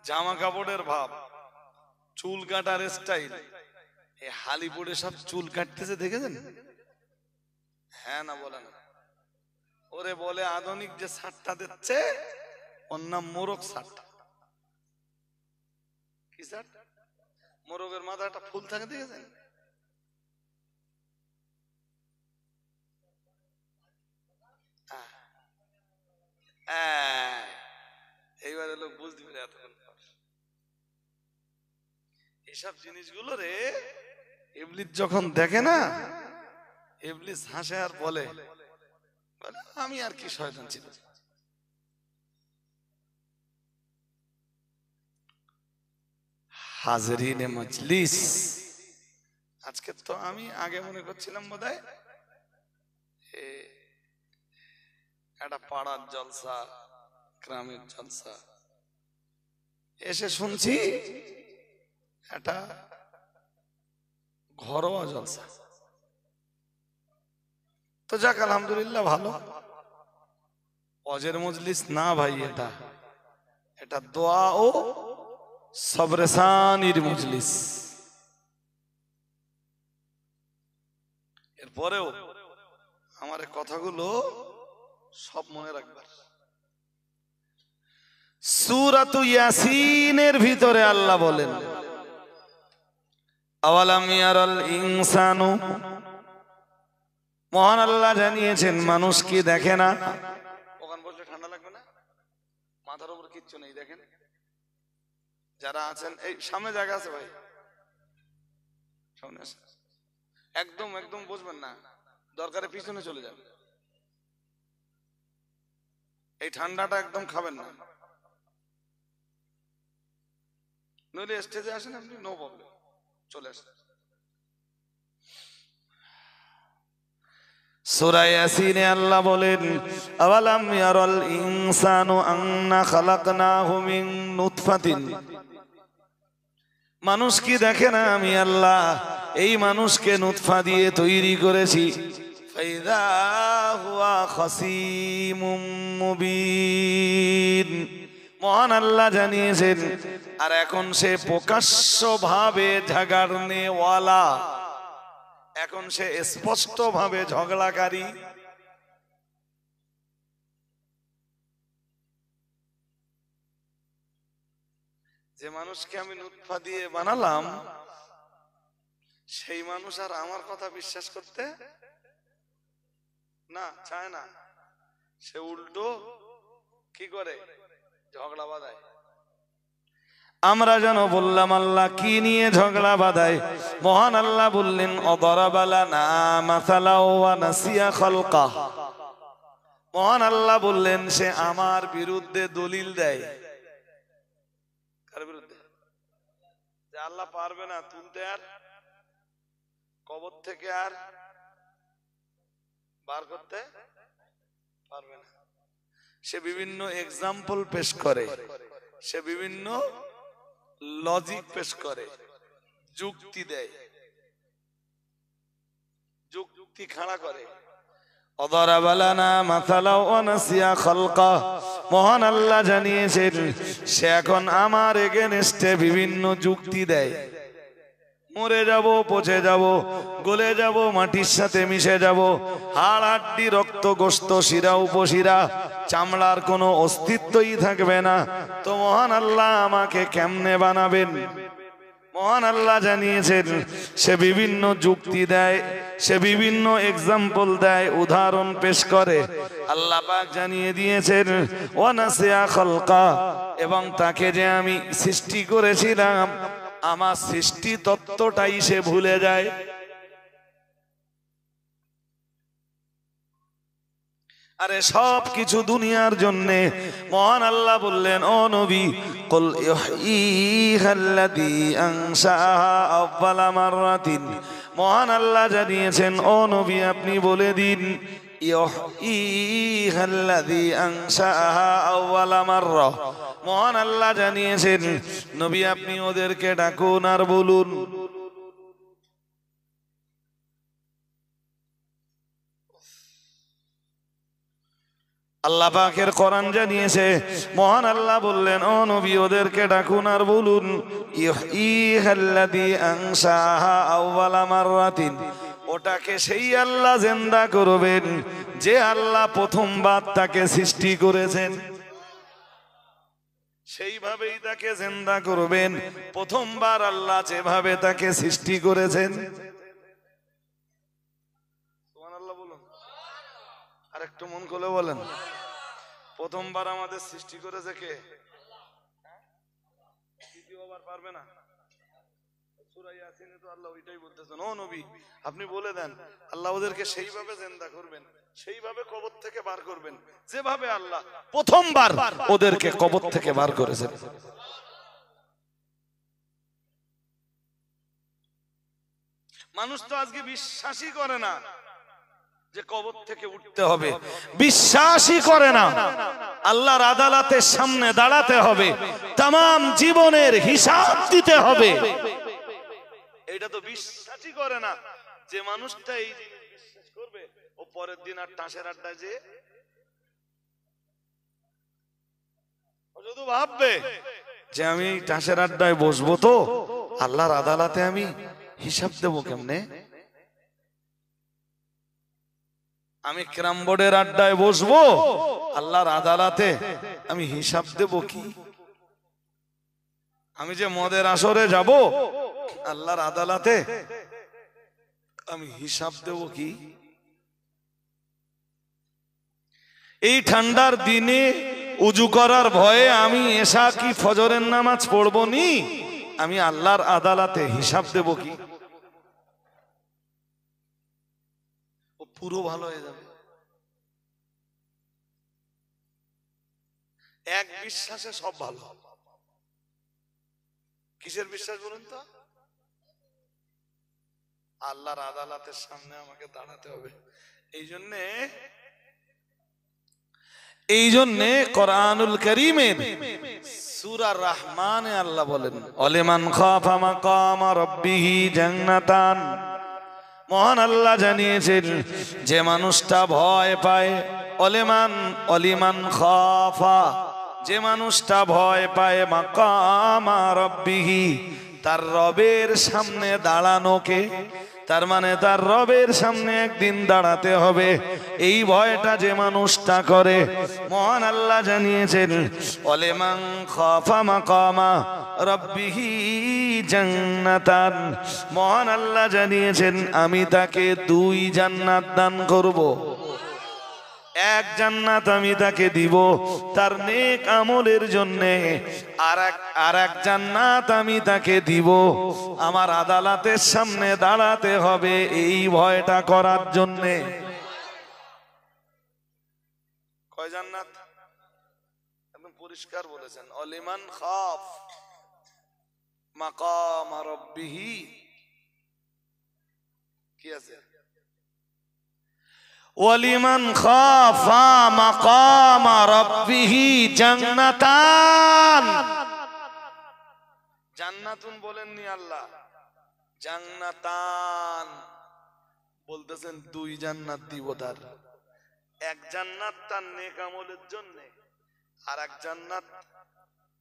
জামা কাপড়ের ভাব, চুল কাটার স্টাইল, এই হালিপুরে সব চুল কাটতেছে দেখেছেন? হ্যাঁ না বলেন? ওরে বলে আধুনিক যে শার্টটা দিচ্ছে ওর নাম মোরগ শার্ট। কি শার্ট? মোরগের মাথাটা ফুল থাকে দেখেছেন? এইবারে লোক বুঝতে পারে এতক্ষণ। এইসব জিনিসগুলো রে ইবলিস যখন দেখে না, ইবলিস হাসে আর বলে আমি আর কি শয়তান ছিল। হাজরিনে মজলিস, আজকে তো আমি আগে মনে করছিলাম বোধহয় একটা পাড়ার জলসা, গ্রামের জলসা, এসে শুনছি একটা ঘরোয়া জলসা। তো যাক আলহামদুলিল্লাহ ভালো। অজের মজলিস না ভাই, এটা দোয়া ও সবরেসানির মজলিস। এরপরেও আমার কথাগুলো সব মনে রাখবার। সূরাতু ইয়াসিনের ভিতরে আল্লাহ বলেন, আওয়ালাম ইয়ারাল ইনসানু, মহান আল্লাহ জানিয়েছেন মানুষ কি দেখে না? ওখানে বসলে ঠান্ডা লাগবে না? মাথার উপর কিচ্ছু নেই, দেখেন যারা আছেন এই সামনে জায়গা আছে ভাই, সামনে আসেন, একদম একদম বসবেন না, দরকারে পিছনে চলে যাবেন। এই ঠান্ডাটা একদম খাবেন না, নইলে স্টেজে আসেন আপনি, নো প্রবলেম, চলে আসেন। সূরা ইয়াসিনে আল্লাহ বলেন, আওয়ালাম ইয়ারাল ইনসানু আন্না খালাকনাহু মিন নুতফাতিন, মানুষ কি দেখে না আমি আল্লাহ এই মানুষকে নুতফা দিয়ে তৈরি করেছি। ফাইযা হুয়া খাসিমুম মুবিন, মহান আল্লাহ জানিয়েছেন আর এখন সে প্রকাশ্যভাবে ঝগড়নেওয়ালা, এখন সে স্পষ্টভাবে ঝগড়াকারী। যে মানুষকে আমি নুতফা দিয়ে বানালাম সেই মানুষ আর আমার কথা বিশ্বাস করতে না চায় না, সে উল্টো কি করে, ঝগড়া বাঁধায়। আমরা যেন বললাম আল্লাহ কি নিয়ে ঝগড়া বাঁধায়? মহান আল্লাহ বললেন, অদরাবা লানা মাসালাও ওয়া নাসিয়া খালকাহ, মহান আল্লাহ বললেন সে আমার বিরুদ্ধে দলিল দেয়। কার বিরুদ্ধে? যে আল্লাহ পারবে না তুলতে, আর কবর থেকে আর বার করতে পারবে না। সে বিভিন্ন এক্সাম্পল পেশ করে, সে বিভিন্ন লজিক পেশ করে, যুক্তি দেয়, যুক্তি খাড়া করে। অদরাবা লানা মাসালাও ওয়া নাসিয়া খালকাহ, মহান আল্লাহ জানিয়েছেন সে এখন আমার এগেনস্টে বিভিন্ন যুক্তি দেয়। মরে যাব, পচে যাব, গলে যাব, মাটির সাথে মিশে যাব, হাড় হাড্ডি রক্ত গোশত শিরা উপশিরা চামড়ার কোনো অস্তিত্বই থাকবে না। তো মহান আল্লাহ আমাকে কেমনে বানাবেন? মহান আল্লাহ জানিয়েছেন সে বিভিন্ন যুক্তি দেয়, সে বিভিন্ন এক্সাম্পল দেয়, উদাহরণ পেশ করে। আল্লাহ পাক জানিয়ে দিয়েছেন ওয়া নাসিয়া খালকাহ, এবং তাকে যে আমি সৃষ্টি করেছিলাম আমার সৃষ্টি তত্ত্বটাই সে ভুলে যায়। আরে সব কিছু দুনিয়ার জন্য মহান আল্লাহ বললেন, ও নবী কুল ইউহীহাল্লাযী আনশাআহা আউয়ালা মাররাতিন, মহান আল্লাহ জানিয়েছেন ও নবী আপনি বলে দিন, ইউহীহাল্লাযী আনশাআহা আউয়ালা মাররা, মহান আল্লাহ জানিয়েছেন নবী আপনি ওদেরকে ডাকুন আর বলুন। আল্লাহ পাকের কোরআন জানিয়েছে, মহান আল্লাহ বললেন ও নবী ওদেরকে ডাকুন আর বলুন, ইউহীহাল্লাযী আনশাআহা আউয়ালা মাররাতিন, ওটাকে সেই আল্লাহ জিন্দা করবেন যে আল্লাহ প্রথমবার তাকে সৃষ্টি করেছেন, সেইভাবেই তাকে জিন্দা করবেন প্রথমবার আল্লাহ যেভাবে তাকে সৃষ্টি করেছেন। সুবহানাল্লাহ বলুন, আর একটু মন খুলে বলেন। প্রথমবার আমাদের সৃষ্টি করেছে কে? দ্বিতীয়বার পারবে না। সূরা ইয়াসিনে তো আল্লাহ ওইটাই বলতেছেন, ও নবী আপনি বলে দেন আল্লাহ ওদেরকে সেইভাবে জিন্দা করবেন, সেইভাবে কবর থেকে বার করবেন যেভাবে আল্লাহ প্রথমবার ওদেরকে কবর থেকে বার করেছেন। মানুষ তো আজকে বিশ্বাসই করে না যে কবর থেকে উঠতে হবে, বিশ্বাসই করে না আল্লাহর আদালতের সামনে দাঁড়াতে হবে, তামাম জীবনের হিসাব দিতে হবে। এটা তো বিশ্বাসই করে না। যে মানুষটা এই জিনিস বিশ্বাস করবে, ও পরের দিন আর টাসের আড্ডায় যে শুধু ভাববে যে আমি টাসের আড্ডায় বসবো, তো আল্লাহর আদালতে আমি হিসাব দেবো কেমনে, আমি ক্যারাম বোর্ডের আড্ডায় বসবো, আল্লাহর আদালতে আমি হিসাব দেব কি, আমি যে মদের আসরে যাব, আল্লাহর আদালতে আমি হিসাব দেব কি। এই ঠান্ডার দিনে উজু করার ভয়ে আমি এশা কি ফজরের নামাজ পড়বো নি, আমি আল্লাহর আদালতে হিসাব দেব কি। ও পুরো ভালো হয়ে যাবে। এক বিশ্বাসে সব ভালো। কিসের বিশ্বাস বলুন তো? আল্লাহর আদালতের সামনে আমাকে দাঁড়াতে হবে। এই জন্যে কোরআনুল কারীমের সূরা রহমানে আল্লাহ বলেন, ওয়ালিমান খাফা মাকাম রাব্বিহি জান্নাতান। মহান আল্লাহ জানিয়েছেন যে মানুষটা ভয় পায়, ওয়ালিমান খাফা, যে মানুষটা ভয় পায় মাকাম রাব্বিহি, তার রবের সামনে দাঁড়ানোকে, তার মানে তার রবের সামনে একদিন দাঁড়াতে হবে, এই ভয়টা যে মানুষটা করে, মহান আল্লাহ জানিয়েছেন ওয়ালিমান খাফা মাকামা রাব্বিহি জান্নাতান। মহান আল্লাহ জানিয়েছেন আমি তাকে 2 জান্নাত দান করব। এক জান্নাত আমি তাকে দিব তার নেক আমলের জন্য, আর এক জান্নাত আমি তাকে দিব আমার আদালতের সামনে দাঁড়াতে হবে এই ভয়টা করার জন্য। কয় জান্নাত? একদম পরিষ্কার বলেছেন, ওয়ালিমান খাফ মাকাম রাব্বিহি, কি আছে? ওয়ালিমান খাফা মাকাম রাব্বিহি জান্নাতান। জান্নাতুন বলেননি আল্লাহ, জান্নাতান বলতেছেন 2 জান্নাত দিব তার। এক জান্নাত তার নেক আমলের জন্য, আর এক জান্নাত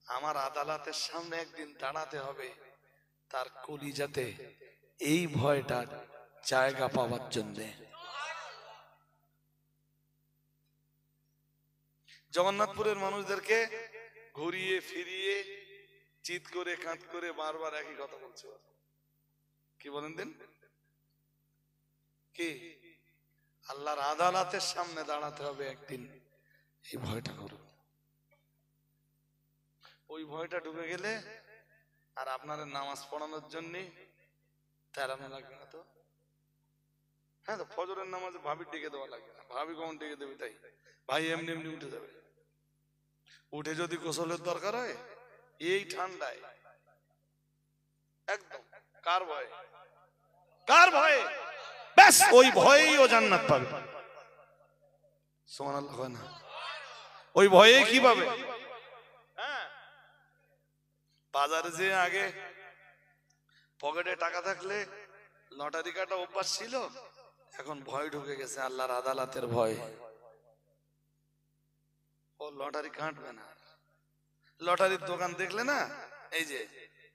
আমার আদালতের সামনে একদিন দাঁড়াতে হবে তার কলিজাতে এই ভয়টা জায়গা পাওয়ার জন্য। জগন্নাথপুরের মানুষদেরকে ঘুরিয়ে ফিরিয়ে চিৎ করে কাঁদ করে বারবার একই কথা বলছে, কি বলেন দিন? কি আল্লাহর আদালতের সামনে দাঁড়াতে হবে একদিন, এই ভয়টা করুন। ওই ভয়টা ঢুকে গেলে আর আপনার নামাজ পড়ানোর জন্য তেরানো লাগবে না তো। হ্যাঁ, তো ফজরের নামাজে ভাবি ডেকে দেওয়া লাগবে না। ভাবি কখন ডেকে দেবে তাই? ভাই এমনি এমনি উঠে যাবে। উঠে যদি গোসলের দরকার হয় এই ঠান্ডায়, একদম কার ভয়ে? কার ভয়ে? ব্যাস ওই ভয়েই ও জান্নাত পাবে। সুবহানাল্লাহ হয় না? ওই ভয়ে কি পাবে? হ্যাঁ, বাজারে যে আগে পকেটে টাকা থাকলে লটারি কাটা অভ্যাস ছিল, এখন ভয় ঢুকে গেছে আল্লাহর আদালতের ভয়। ও লটারি কাটবে না। লটারির দোকান দেখলে না, এই যে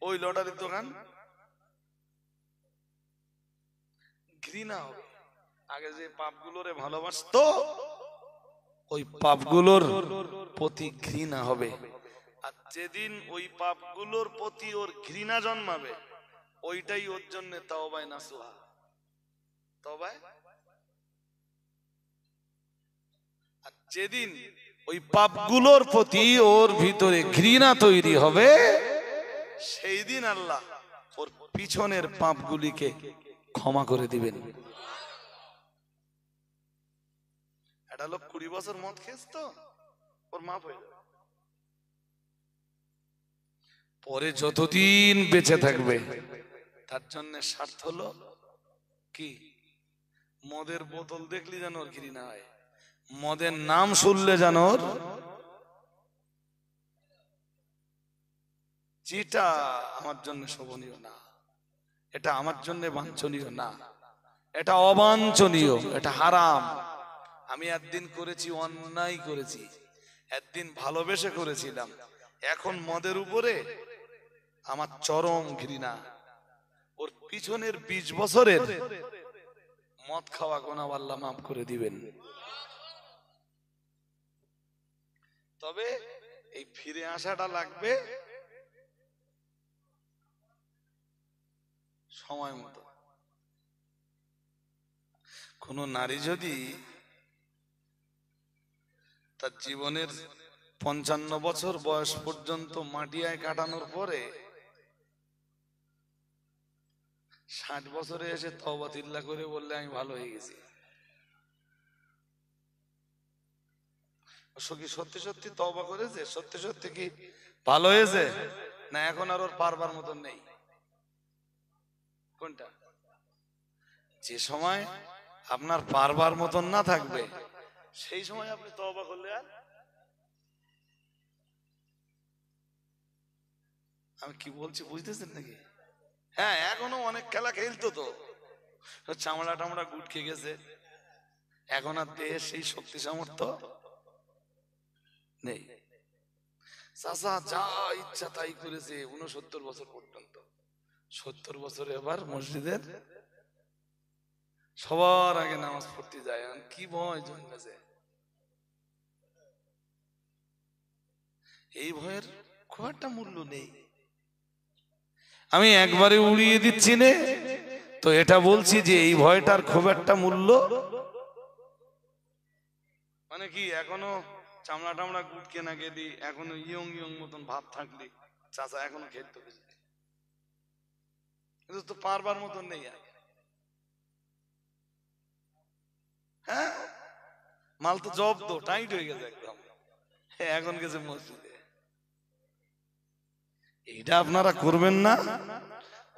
ওই লটারির দোকান, ঘৃণা হবে। আগে যে পাপগুলোরে ভালোবাসতো ওই পাপগুলোর প্রতি ঘৃণা হবে, আর যেদিন ওই পাপগুলোর প্রতি ওর ঘৃণা জন্মাবে ওইটাই ওর জন্য তাওবায়ে নাসুহা। তওবায়ে, আর যেদিন ওই পাপগুলোর প্রতি ওর ভিতরে ঘৃণা তৈরি হবে সেই দিন আল্লাহ ওর পিছনের পাপগুলিকে ক্ষমা করে দিবেন। একটা লোক 20 বছর মদ খেয়েছে তো ওর মাফ হয়ে যাবে, পরে যতদিন বেঁচে থাকবে তার জন্য স্বার্থ হলো কি মদের বোতল দেখলি যেন ওর ঘৃণা হয়, মদের নাম শুনলে যেন ওর যেটা আমার জন্য শোভনীয় না, এটা আমার জন্য বাঞ্ছনীয় না, এটা অবাঞ্ছনীয়, এটা হারাম। আমি একদিন করেছি, অন্যায় করেছি, একদিন ভালোবেসে করেছিলাম, এখন মদের উপরে আমার চরম ঘৃণা। ওর পিছনের 20 বছরের মদ খাওয়া গোনা আল্লাহ মাফ করে দিবেন। তবে এই ফিরে আসাটা লাগবে সময় মতো। কোন নারী যদি তার জীবনের 55 বছর বয়স পর্যন্ত মাটিয়ায় কাটানোর পরে 60 বছরে এসে তওবা তিল্লা করে বললে আমি ভালো হয়ে গেছি, কি সত্যি সত্যি তওবা করেছে? সত্যি সত্যি কি ভালো হয়েছে? না এখন আর ওর পারবার মতন নেই? কোনটা? যে সময় আপনার পারবার মতন না থাকবে সেই সময় আপনি তওবা করলে আর, আমি কি বলছি বুঝতেছেন নাকি? হ্যাঁ, এখনো অনেক খেলা খেলতো তো, চামড়া টামড়া গুটকে গেছে, এখন আর দেহের সেই শক্তি সামর্থ্য নেই। চাচা যা ইচ্ছা তাই করেছে 69 বছর পর্যন্ত, 70 বছরে এবার মসজিদের সবার আগে নামাজ পড়তে যায়, কি ভয় জন্মেছে। এই ভয়ের খুব একটা মূল্য নেই। আমি একবারে উড়িয়ে দিচ্ছি না তো, এটা বলছি যে এই ভয়টার খুব একটা মূল্য, মানে কি এখনো চামড়া টামড়া গুটকে না গেলি, এখনো ইয়ং ইয়ং মতন ভাব থাকলি, চাচা এখনো খেলতে বুঝলি, কিন্তু তো পারবার মতন নেই আর। হ্যাঁ, মাল তো জব্দ, টাইট হয়ে গেছে একদম, এখন গেছে মসজিদে। এটা আপনারা করবেন না।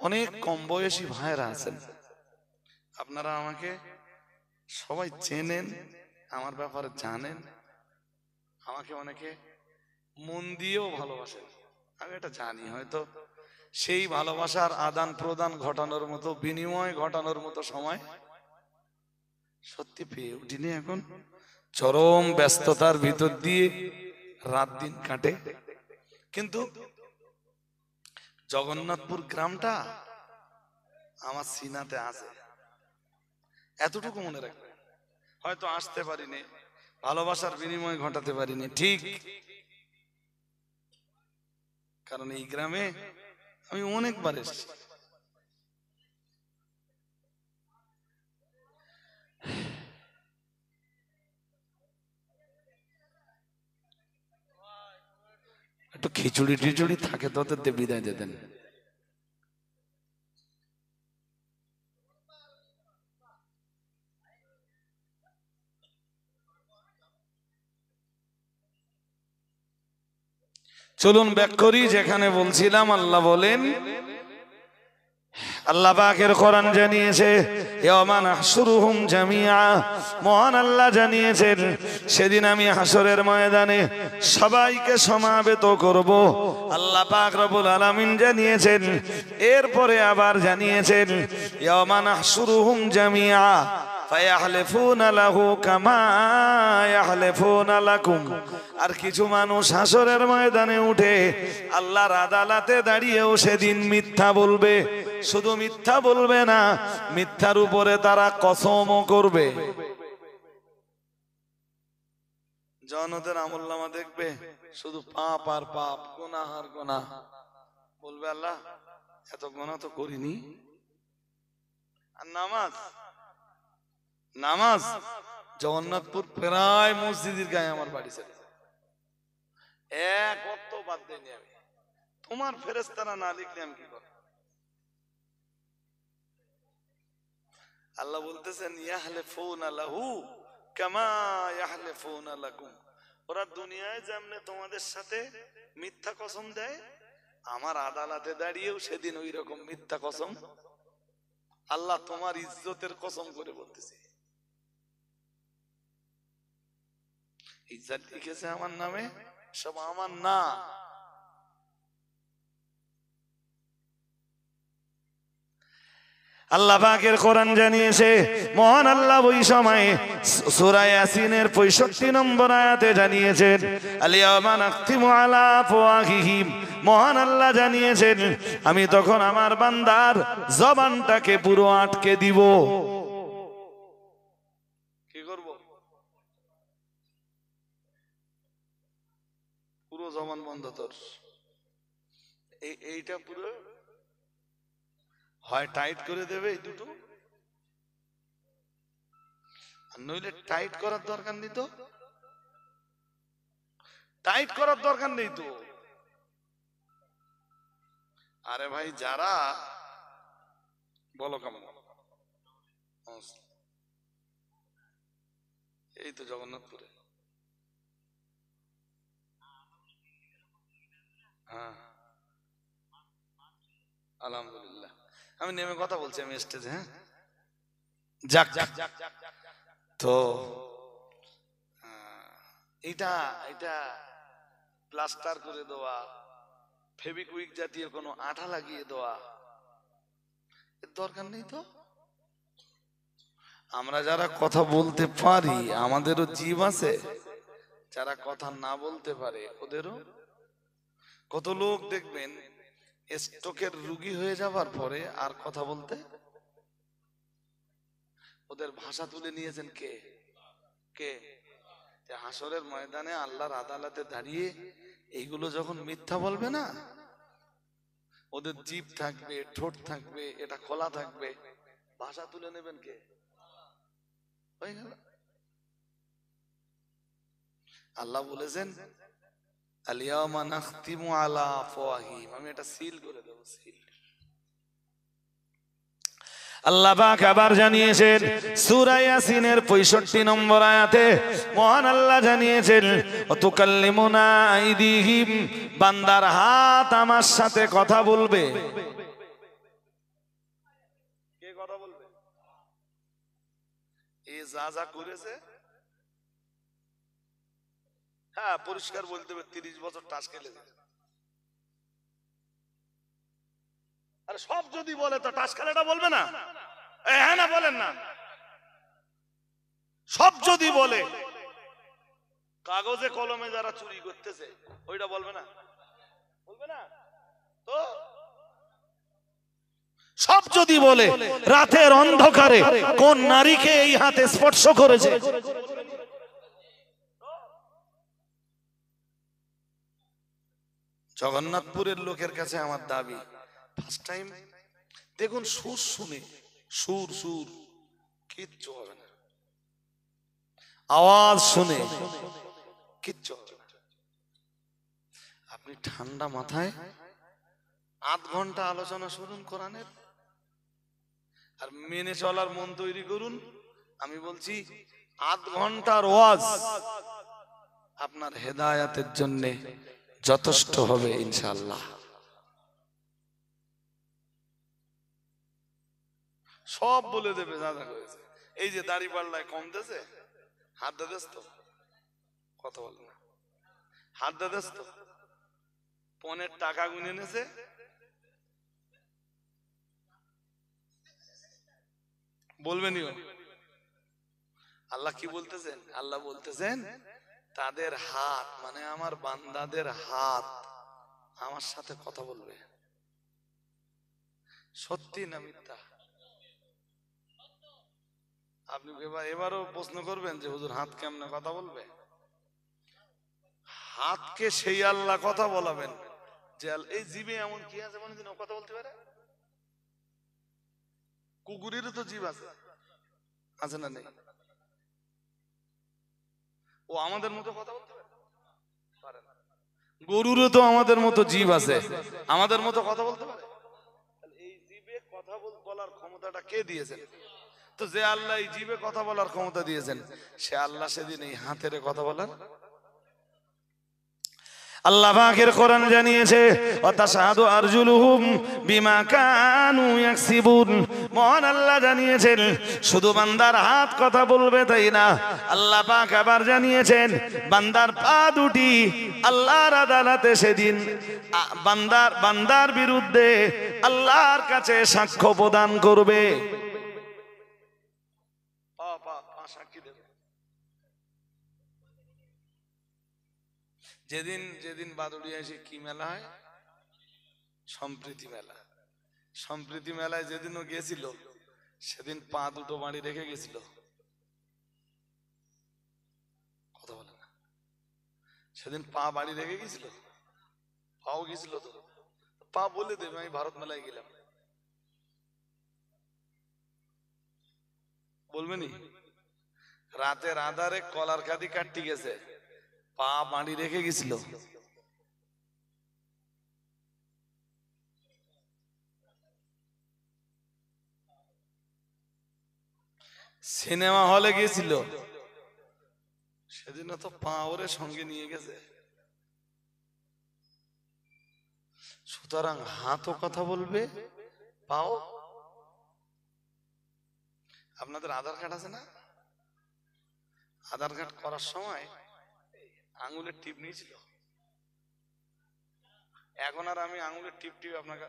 অনেক কম বয়সী ভাইরা আছেন, আপনারা আমাকে সবাই চেনেন, আমার ব্যাপারে জানেন, আমাকে অনেকে মন দিয়েও ভালোবাসেন, আমি এটা জানি। হয়তো সেই ভালোবাসার আদান প্রদান ঘটানোর মতো, বিনিময় ঘটানোর মতো সময় সত্যি পেয়ে উঠিনি। এখন চরম ব্যস্ততার ভিতর দিয়ে রাত দিন কাটে, কিন্তু জগন্নাথপুর গ্রামটা আমার সিনাতে আছে, এতটুকু মনে রাখবে। হয়তো আসতে পারিনি, ভালোবাসার বিনিময় ঘটাতে পারিনি ঠিক, কারণ এই গ্রামে আমি অনেকবার এসেছি। একটু খিচুড়ি টিচুড়ি থাকে তো বিদায় দিতেন। চলুন ব্যাক করি, যেখানে বলছিলাম আল্লাহ বলেন, আল্লাহ পাকের কোরআন জানিয়েছে ইয়াওমা নাহশুরুহুম জামিআ, মহান আল্লাহ জানিয়েছেন সেদিন আমি হাসরের ময়দানে সবাইকে সমাবেত করব। আল্লাহ পাক রব্বুল আলামিন জানিয়েছেন, এরপরে আবার জানিয়েছেন ইয়াওমা নাহশুরুহুম জামিআ ফায়াহলিফুনা লাহু কামা ইয়াহলিফুনা লাকুম। আর কিছু মানুষ হাসরের ময়দানে উঠে আল্লাহর আদালতে দাঁড়িয়েও সেদিন মিথ্যা বলবে। শুধু মিথ্যা বলবে না, মিথ্যার উপরে তারা কসমও করবে। জনদের আমলনামা দেখবে শুধু পাপ আর পাপ, গুনাহ আর গুনাহ, বলবে আল্লাহ এত গুনাহ তো করিনি। আর নামাজ, নামাজ জগন্নাথপুর প্রায় মসজিদের গায়ে আমার বাড়ি ছিল, এক ওয়াক্ত বাদ দেয়নি আমি। তোমার ফেরেশতারা না লিখলে আমি কি করব? আল্লাহ বলতেছেন ইয়াহলিফুনা লাহু কামা ইয়াহলিফুনা লাকুম। ওরা দুনিয়ায় যেমনে তোমাদের সাথে মিথ্যা কসম দেয়, আমার আদালতে দাঁড়িয়েও সেদিন ওই রকম মিথ্যা কসম আল্লাহ তোমার ইজ্জতের কসম করে বলতেছি, ইজ্জত লিখেছে আমার নামে, সব আমার না। আল্লাহ পাকের কোরআন জানিয়েছে, মহান আল্লাহ ওই সময় সূরা ইয়াসিনের 65 নম্বর আয়াতে জানিয়েছেন, আলিয়ামা নাখতিমু আলা আফওয়াহিহিম, মহান আল্লাহ জানিয়েছেন আমি তখন আমার বান্দার জবানটাকে পুরো আটকে দিব। কি করব? পুরো জবান বন্ধ তোর। এইটা পুরো হয় টাইট করে দেবে এই দুটো, আর নইলে টাইট করার দরকার নেই তো, টাইট করার দরকার নেই তো। আরে ভাই যারা বলো কেমন, এই তো জগন্নাথপুরে, হ্যাঁ আলহামদুলিল্লাহ। আমি নেমে কথা বলছি, আমি স্টেজে। হ্যাঁ যাক, তো এটা এটা প্লাস্টার করে দেওয়া, ফেবিকুইক জাতীয় কোনো আঠা লাগিয়ে দেওয়া এর দরকার নেই তো। আমরা যারা কথা বলতে পারি আমাদেরও জীব আছে, যারা কথা না বলতে পারে ওদেরও। কত লোক দেখবেন স্ট্রোকের রোগী হয়ে যাবার পরে আর কথা বলতে, ওদের ভাষা তুলে নিয়েছেন কে কে? হাসরের ময়দানে আল্লাহর আদালতে দাঁড়িয়ে এইগুলো যখন মিথ্যা বলবে না, ওদের জিভ থাকবে, ঠোঁট থাকবে, এটা খোলা থাকবে, ভাষা তুলে নেবেন কে? হয়ে গেল। আল্লাহ বলেছেন আলিয়ামা নাখতিমু আলা আফওয়াহিহিম, আমি এটা সিল করে দেব, সিল। আল্লাহ পাক আবার জানিয়েছেন সূরা ইয়াসিনের 65 নম্বর আয়াতে, মহান আল্লাহ জানিয়েছেন তুকাল্লিমুনা আইদিহিম, বান্দার হাত আমার সাথে কথা বলবে। কে কথা বলবে? এ যা যা করেছে, হ্যাঁ পরিষ্কার বলতে হবে 30 বছর টাস খেলে। আরে সব যদি বলে তো টাস খেলাটা বলবে না? হ্যাঁ না বলেন না? সব যদি বলে, কাগজে কলমে যারা চুরি করতেছে ওইটা বলবে না? বলবে না তো। সব যদি বলে, রাতের অন্ধকারে কোন নারীকে এই হাতে স্পর্শ করেছে, জগন্নাথপুরের লোকের কাছে আমার দাবি, ফার্স্ট টাইম দেখুন সুর শুনে, সুর সুর কিচ্ছু হবে না, আওয়াজ শুনে কিচ্ছু হবে না। আপনি ঠান্ডা মাথায় আধ ঘন্টা আলোচনা শুনুন কোরআনের, আর মেনে চলার মন তৈরি করুন। আমি বলছি আধ ঘন্টার ওয়াজ আপনার হেদায়াতের জন্য যথেষ্ট হবে ইনশাআল্লাহ। সব বলে দেবে যা যা করেছে। এই যে দাড়ি পাল্লায় কমতেছে, হাত দেস তো, কথা বল না, হাত দেস তো, পনের টাকা গুনে এনেছে, বলবেনি? আল্লাহ কি বলতেছেন? আল্লাহ বলতেছেন তাদের হাত মানে আমার বান্দাদের হাত আমার সাথে কথা বলবে। সত্যি না মিথ্যা? আপনি এবারও প্রশ্ন করবেন যে হুজুর হাত কেমনে কথা বলবে? হাতকে সেই আল্লাহ কথা বলাবেন যে এই জিভে এমন কি আছে মনে দিন কথা বলতে পারে? কুকুরেরও তো জীব আছে, আছে না নেই? ও আমাদের মতো কথা বলতে পারে না। গরুরও তো আমাদের মতো জীব আছে, আমাদের মতো কথা বলতে পারে? এই জীবে কথা বলার ক্ষমতাটা কে দিয়েছেন? তো যে আল্লাহ এই জীবে কথা বলার ক্ষমতা দিয়েছেন, সে আল্লাহ সেদিন এই হাতের কথা বলার। আল্লাহ পাকের কোরআন জানিয়েছে ওয়াতাশহাদু আরজুলুহুম বিমা কানু ইয়াকসিবুন। মহান আল্লাহ জানিয়েছেন শুধু বান্দার হাত কথা বলবে তাই না, আল্লাহ পাক আবার জানিয়েছেন বান্দার পা দুটি আল্লাহর আদালতে সেদিন বান্দার বিরুদ্ধে আল্লাহর কাছে সাক্ষ্য প্রদান করবে। সাক্ষী দেবে। যেদিন বাদুড়িয়া এসে কি মেলা হয়? সম্প্রীতি মেলা। সম্প্রীতি মেলায় যেদিনও গেছিল সেদিন পা দুটো বাড়ি রেখে গেছিল। কথা বলে না, সেদিন পা বাড়ি রেখে গেছিল, পাও গেছিল তো, পা বলে দেবে আমি ভারত মেলায় গেলাম, বলবে নি? রাতের আধারে কলার কাঁদি কাটতে গেছে, পা বাড়ি রেখে গেছিল। সিনেমা হলে গেছিল, সেদিন তো পা ওরে সঙ্গে নিয়ে গেছে। সুতরাং হাতও কথা বলবে, পাও। আপনাদের আধার কার্ড আছে না? আধার কার্ড করার সময় আঙুলের টিপ নিয়েছিল। এখন আর আমি আঙুলের টিপ আপনাকে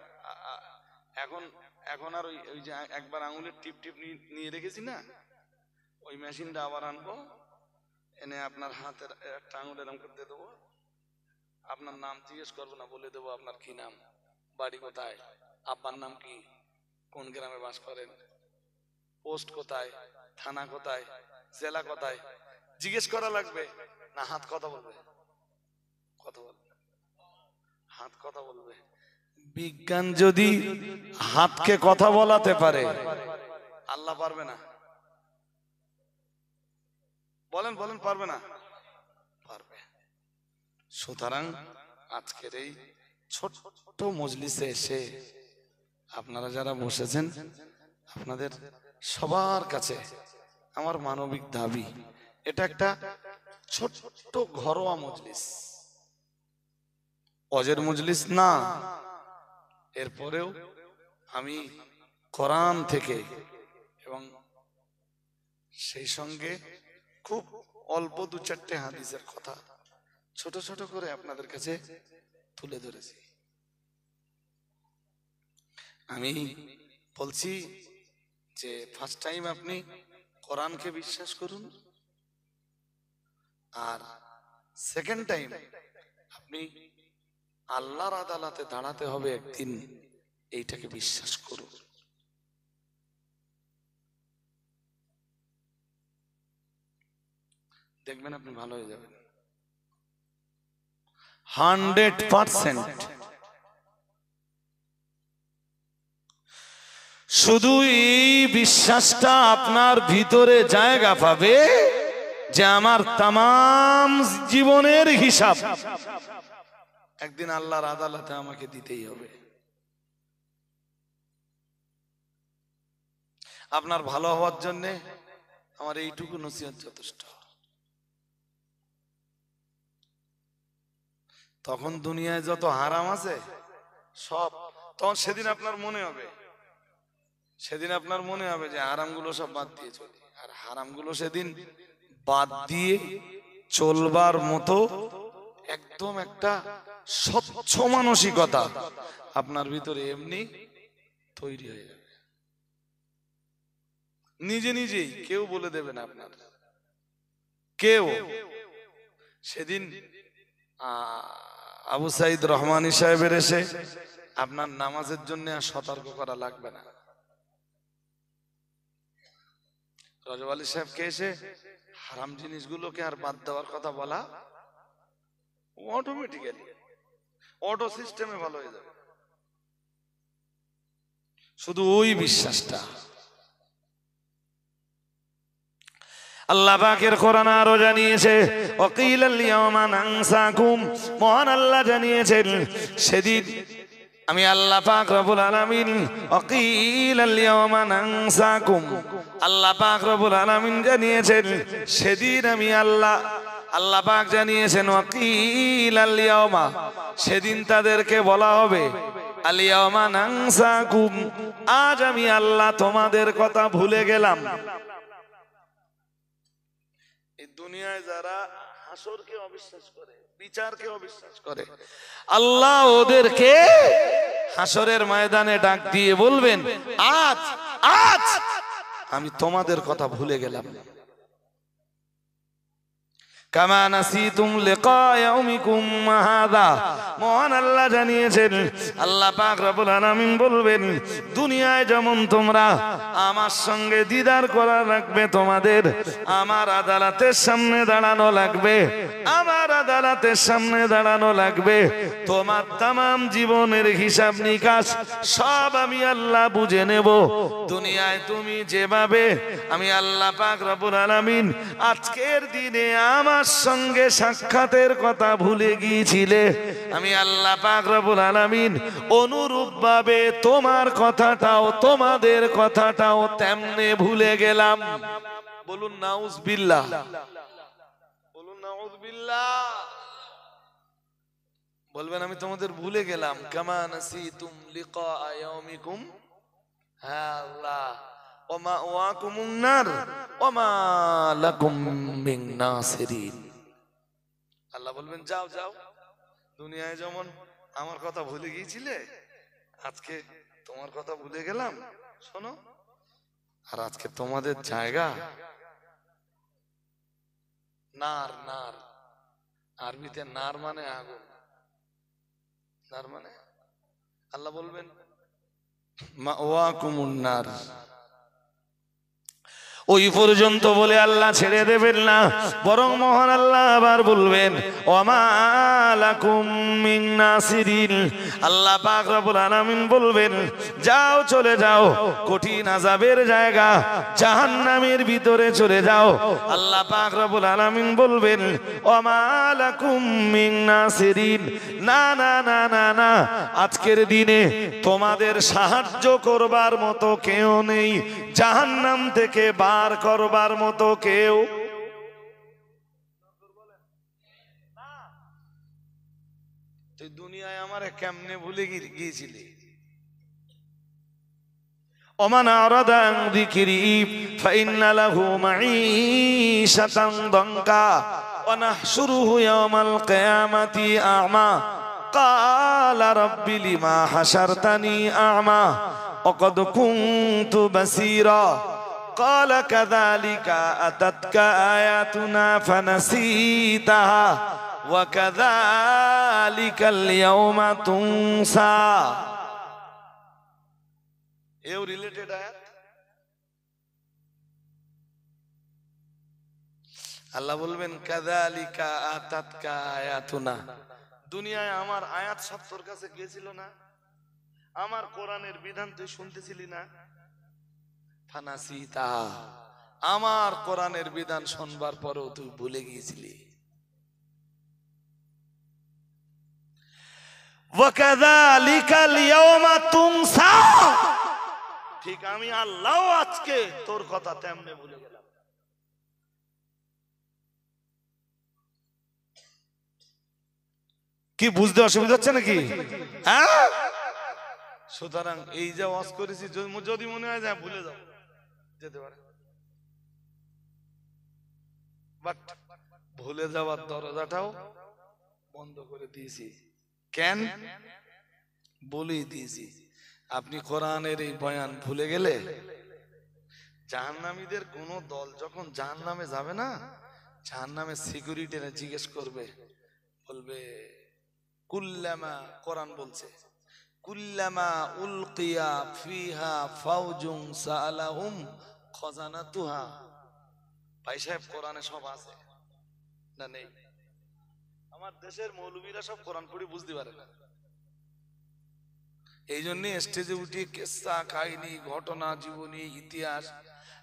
এখন আর ওই যে একবার আঙুলের টিপ নিয়ে রেখেছি না, ওই মেশিনটা আবার আনবো, এনে আপনার হাতের একটা আঙুল এরকম করে দিয়ে দেবো। আপনার নাম জিজ্ঞেস করবো না, বলে দেবো আপনার কি নাম, বাড়ি কোথায়, আব্বার নাম কি, কোন গ্রামে বাস করেন, পোস্ট কোথায়, থানা কোথায়, জেলা কোথায়, জিজ্ঞেস করা লাগবে না? হাত কথা বলবে, কথা বলবে, হাত কথা বলবে। বিজ্ঞান যদি হাতকে কথা বলাতে পারে, আল্লাহ পারবে না? বলেন পারবে না? পারবে। সুতরাং আজকের এই ছোট্ট মজলিসে এসে আপনারা যারা বসেছেন, আপনাদের সবার কাছে আমার মানবিক দাবি, এটা একটা ছোট্ট ঘরোয়া মজলিস, অজের মজলিস না। এরপরেও আমি কোরআন থেকে এবং সেই সঙ্গে খুব অল্প দু চারটে হাদিসের কথা ছোট ছোট করে আপনাদের কাছে তুলে ধরেছি। আমি বলছি যে ফার্স্ট টাইম আপনি কোরআনকে বিশ্বাস করুন, আর সেকেন্ড টাইম আপনি আল্লাহর আদালতে দাঁড়াতে হবে একদিন, এইটাকে বিশ্বাস করুন। দেখবেন আপনি ভালো হয়ে যাবেন 100%। শুধু এই বিশ্বাসটা আপনার ভিতরে জায়গা পাবে যে আমার তামাম জীবনের হিসাব একদিন আল্লাহর আদালতে আমাকে দিতেই হবে। আপনার ভালো হওয়ার জন্য আমার এইটুকু নসিহত যথেষ্ট। তখন দুনিয়ায় যত হারাম আছে সব, তখন সেদিন আপনার মনে হবে, যে হারামগুলো সব বাদ দিয়ে চলি। আর হারামগুলো সেদিন বাদ দিয়ে চলবার মতো একদম একটা স্বচ্ছ মানসিকতা আপনার ভিতরে এমনি তৈরি হয়ে যাবে, নিজেই। কেউ বলে দেবে না আপনার, কেউ। সেদিন আবু সাইদ রহমানী সাহেবের এসে আপনার নামাজের জন্য আর সতর্ক করা লাগবে না। রজব আলী সাহেবকে এসে হারাম জিনিসগুলোকে আর বাদ দেওয়ার কথা বলা অটোমেটিক্যালি, অটো সিস্টেমে ভালো হয়ে যাবে। শুধু ওই বিশ্বাসটা। আল্লাহ পাকের কোরআন আরো জানিয়েছে ওয়াকিলাল ইয়াওমা নানসাকুম, মহান আল্লাহ জানিয়েছেন সেদিন আমি আল্লাহ পাক রব্বুল আলামিন, ওয়াকিলাল ইয়াওমা নানসাকুম, আল্লাহ পাক রব্বুল আলামিন জানিয়েছেন সেদিন আমি আল্লাহ আল্লাহ পাক জানিয়েছেন ওয়াকিল আল ইয়াউমা, সেদিন তাদেরকে বলা হবে আল ইয়াউমা নানসাকুম, আজ আমি আল্লাহ তোমাদের কথা ভুলে গেলাম। এই দুনিয়ায় যারা হাসরকে অবিশ্বাস করে, বিচারকে অবিশ্বাস করে, আল্লাহ ওদেরকে হাসরের ময়দানে ডাক দিয়ে বলবেন আজ আজ আমি তোমাদের কথা ভুলে গেলাম। কামা নাসিতুম লিকা ইয়াউমিকুম হাযা, মহান আল্লাহ জানিয়েছেন, আল্লাহ পাক রব্বুল আলামিন বলবেন দুনিয়ায় যেমন তোমরা আমার সঙ্গে দিদার করা লাগবে, তোমাদের আমার আদালতের সামনে দাঁড়ানো লাগবে, আমার আদালতের সামনে দাঁড়ানো লাগবে, তোমার तमाम জীবনের হিসাব নিকাশ সব আমি আল্লাহ বুঝে নেব। দুনিয়ায় তুমি যেভাবে আমি আল্লাহ পাক রব্বুল আলামিন আজকের দিনে আমার সঙ্গে সাক্ষাতের কথা ভুলে গিয়েছিলে, আমি আল্লাহ পাক রব্বুল আলামিন অনুরূপ ভাবে তোমার কথাটাও তোমাদের কথাটাও তেমনে ভুলে গেলাম। বলুন নাউজুবিল্লাহ, বলুন নাউজুবিল্লাহ। বলবেন আমি তোমাদের ভুলে গেলাম। কামা নাসিতুম লিকা ইয়াউমিকুম হাযা ওয়া মাওয়াকুমুন নার ওয়া মা লাকুম মিন নাসিরিন। আল্লাহ বলবেন যাও যাও, দুনিয়ায় যেমন আমার কথা ভুলে গিয়েছিলে, আজকে তোমার কথা ভুলে গেলাম, শোনো, আর আজকে তোমাদের জায়গা নার। নার আরবিতে নার মানে আগুন, নার মানে আল্লাহ বলবেন মাওয়াকুমুন নার। ওই পর্যন্ত বলে আল্লাহ ছেড়ে দেবেন না, বরং মহান আল্লাহ আবার বলবেন ওমা লাকুম মিন নাসিরিন। আল্লাহ পাক রব্বুল আলামিন বলবেন যাও, চলে যাও, কঠিন আযাবের জায়গা জাহান্নামের ভিতরে চলে যাও। আল্লাহ পাক রব্বুল আলামিন বলবেন ওমা লাকুম মিন নাসিরিন, না না না না না, আজকের দিনে তোমাদের সাহায্য করবার মতো কেউ নেই, জাহান্নাম থেকে বার করবার মতো কেউ। তুই দুনিয়ায় আমারে কেমনে ভুলে গিয়েছিলি? ওমান আরাদা আন যিকরি ফাইন্না লাহু মাঈশাতান দানকা ওয়া নাহশুরুহু ইয়াওমাল কিয়ামাতি আ'মা ক্বালা রাব্বি লিমা হাশারতানি আ'মা ওয়া ক্বাদ কুনতু বাসীরা قال كذلك أتتك آياتنا فنسيتها وكذلك اليوم تنسى। এও রিলেটেড আয়াত। আল্লাহ বলবেন কাযালিকা আতাতকা আয়াতুনা, দুনিয়ায় আমার আয়াত সব তোর কাছে গিয়েছিল না, আমার কোরআনের বিধান তুই শুনতেছিলি না, ফানাসিতা, আমার কোরআনের বিধান শুনবার পরেও তুই ভুলে গিয়েছিলি। ওয়াকাযালিকাল ইয়াওমা তুনসা, ঠিক আমি আল্লাহ আজকে তোর কথা তেমনে ভুলে গেলাম। কি বুঝতে অসুবিধা হচ্ছে নাকি? হ্যাঁ, সুতরাং এই যে ওয়াজ করেছি যদি মনে হয় যায় ভুলে যাও, যেতে পারে, বাট ভুলে যাওয়ার দরজাটাও বন্ধ করে দিয়েছি। কেন বলেই দিয়েছি, আপনি কোরআনের এই বয়ান ভুলে গেলে জাহান্নামীদের কোন দল যখন জাহান্নামে যাবে না, জাহান্নামের সিকিউরিটিরা জিজ্ঞেস করবে, বলবে কুল্লামা, কোরআন বলছে কুল্লামা উলকিয়া ফিহা ফাউজুন সাআলাহুম খাজানাতুহা। ভাই সাহেব কোরআনে সব আছে না নেই? আমার দেশের মৌলবীরা সব কোরআন পড়ে বুঝতে পারে না, এই জন্য স্টেজে উঠে কিসসা কাহিনী ঘটনা জীবনী ইতিহাস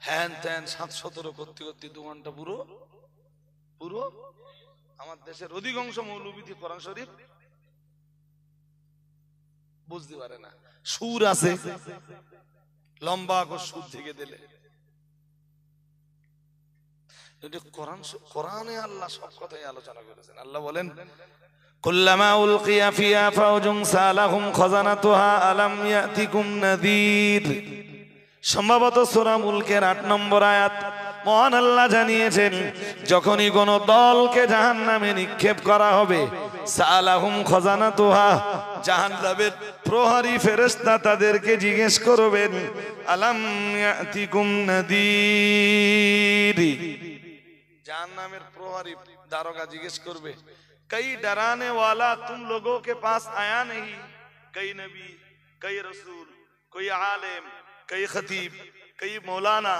হ্যান ত্যান 7-17 করতে করতে 2 ঘন্টা পুরো পুরো। আমার দেশের অধিকাংশ মৌলবী কোরআন শরীফ বুঝতে পারে না। সুর আছে, লম্বা করে সুর থেকে দিলে কোরআনে আল্লাহ সব কথাই আলোচনা করেছেন। আল্লাহ বলেন কুল্লামা উলকিয়া ফিহা ফাওজুন সালাহুম খাজানাতুহা আলাম ইয়াতিকুম নাযীর। সম্ভবত সূরা মুলকের 8 নম্বর আয়াত। মহান আল্লাহ জানিয়েছেন যখনই কোন দলকে জাহান্নামে নিক্ষেপ করা হবে, সালাহুম খাজানাতুহা, জাহান্নামের প্রহরী ফেরেশতা তাদেরকে জিজ্ঞেস করবেন আলাম ইয়াতিকুম নাযীর। জাহান্নামের প্রহরী দারোগা জিজ্ঞেস করবে कई डराने वाला तुम लोगों के पास आया नहीं? कई नबी, कई रसूल, कोई आलिम, कई खतीब, कई मौलाना,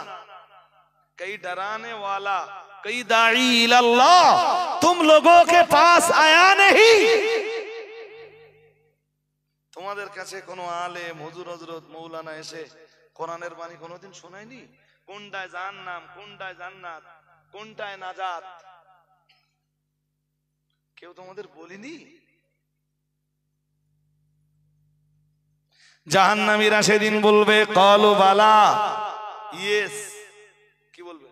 कई डराने वाला, कई दाई इल्लल्लाह तुम लोगों के पास आया नहीं? তোমাদের কাছে কোনো আলেম, হুজুর, হযরত, মৌলানা এসে কোরআনের বাণী কোনোদিন শোনায়নি? কোনটায় জাহান্নাম, কোনটায় জান্নাত, কোনটায় নাজাত কেউ তোমাদের বলিনি? জাহান্নামীরা সেদিন বলবে ক্বালু বালা, ইয়েস। কি বলবে?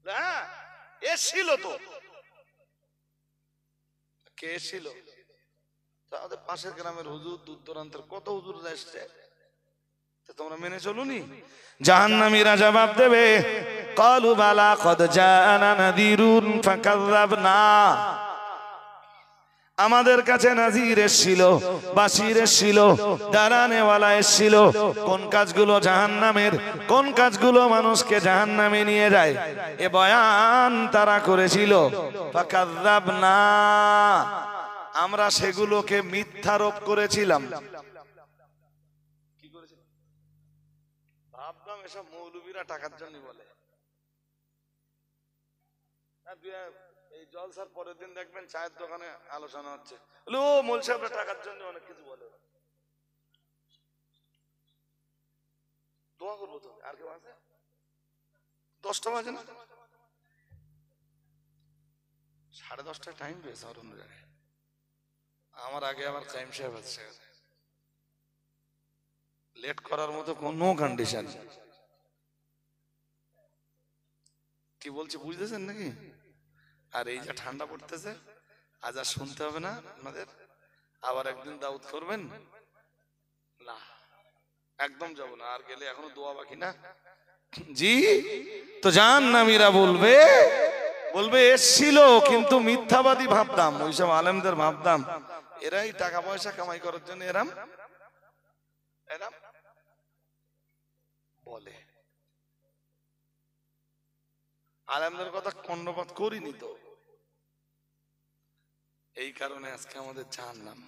হ্যাঁ এসেছিল তো। কে এসেছিল? আমাদের পাশের গ্রামের হুজুর, দূর দূরান্তের কত হুজুর এসেছে, তোমরা মেনে চলুনি? জাহান্নামীরা জবাব দেবে ক্বালু বালা কদ জাআনা নাযীরুন ফাকাযযাবনা, আমাদের কাছে নাজির এসেছিল, বাশির এসেছিল, দাঁড়ানেওয়ালা এসেছিল। কোন কাজগুলো জাহান্নামের, কোন কাজগুলো মানুষকে জাহান্নামে নিয়ে যায়, এ বয়ান তারা করেছিল। ফাকাযযাবনা, আমরা সেগুলোকে মিথ্যারোপ করেছিলাম। কি করেছিলাম? ভাবলাম এসব মৌলবীরা টাকার জন্য বলে। এই জলসার পরের দিন দেখবেন চায়ের দোকানে আলোচনা হচ্ছে, ও মৌল সাহেবরা টাকার জন্য অনেক কিছু বলে। দোয়া করবো তো। আর কেউ আছে? 10টা বাজে না? 10:30 টাইম পেয়েছে আর অন্য জায়গায়। আমার আগে আবার কাইম সাহেব আছে, লেট করার মতো কোনো কন্ডিশন। কি বলছি বুঝতেছেন নাকি? আর এই যে ঠান্ডা পড়তেছে, আজ আর শুনতে হবে না আপনাদের। আবার একদিন দাওয়াত করবেন না? একদম যাব না। আর গেলে এখনো দোয়া বাকি না। জি, তো জাহান্নামীরা বলবে এসেছিল কিন্তু মিথ্যাবাদী ভাবতাম, ওইসব আলেমদের ভাবতাম এরাই টাকা পয়সা কামাই করার জন্য এরাম বলে। আলেমদের কথা কর্ণপাত করিনি তো, এই কারণে আজকে আমাদের জাহান্নাম।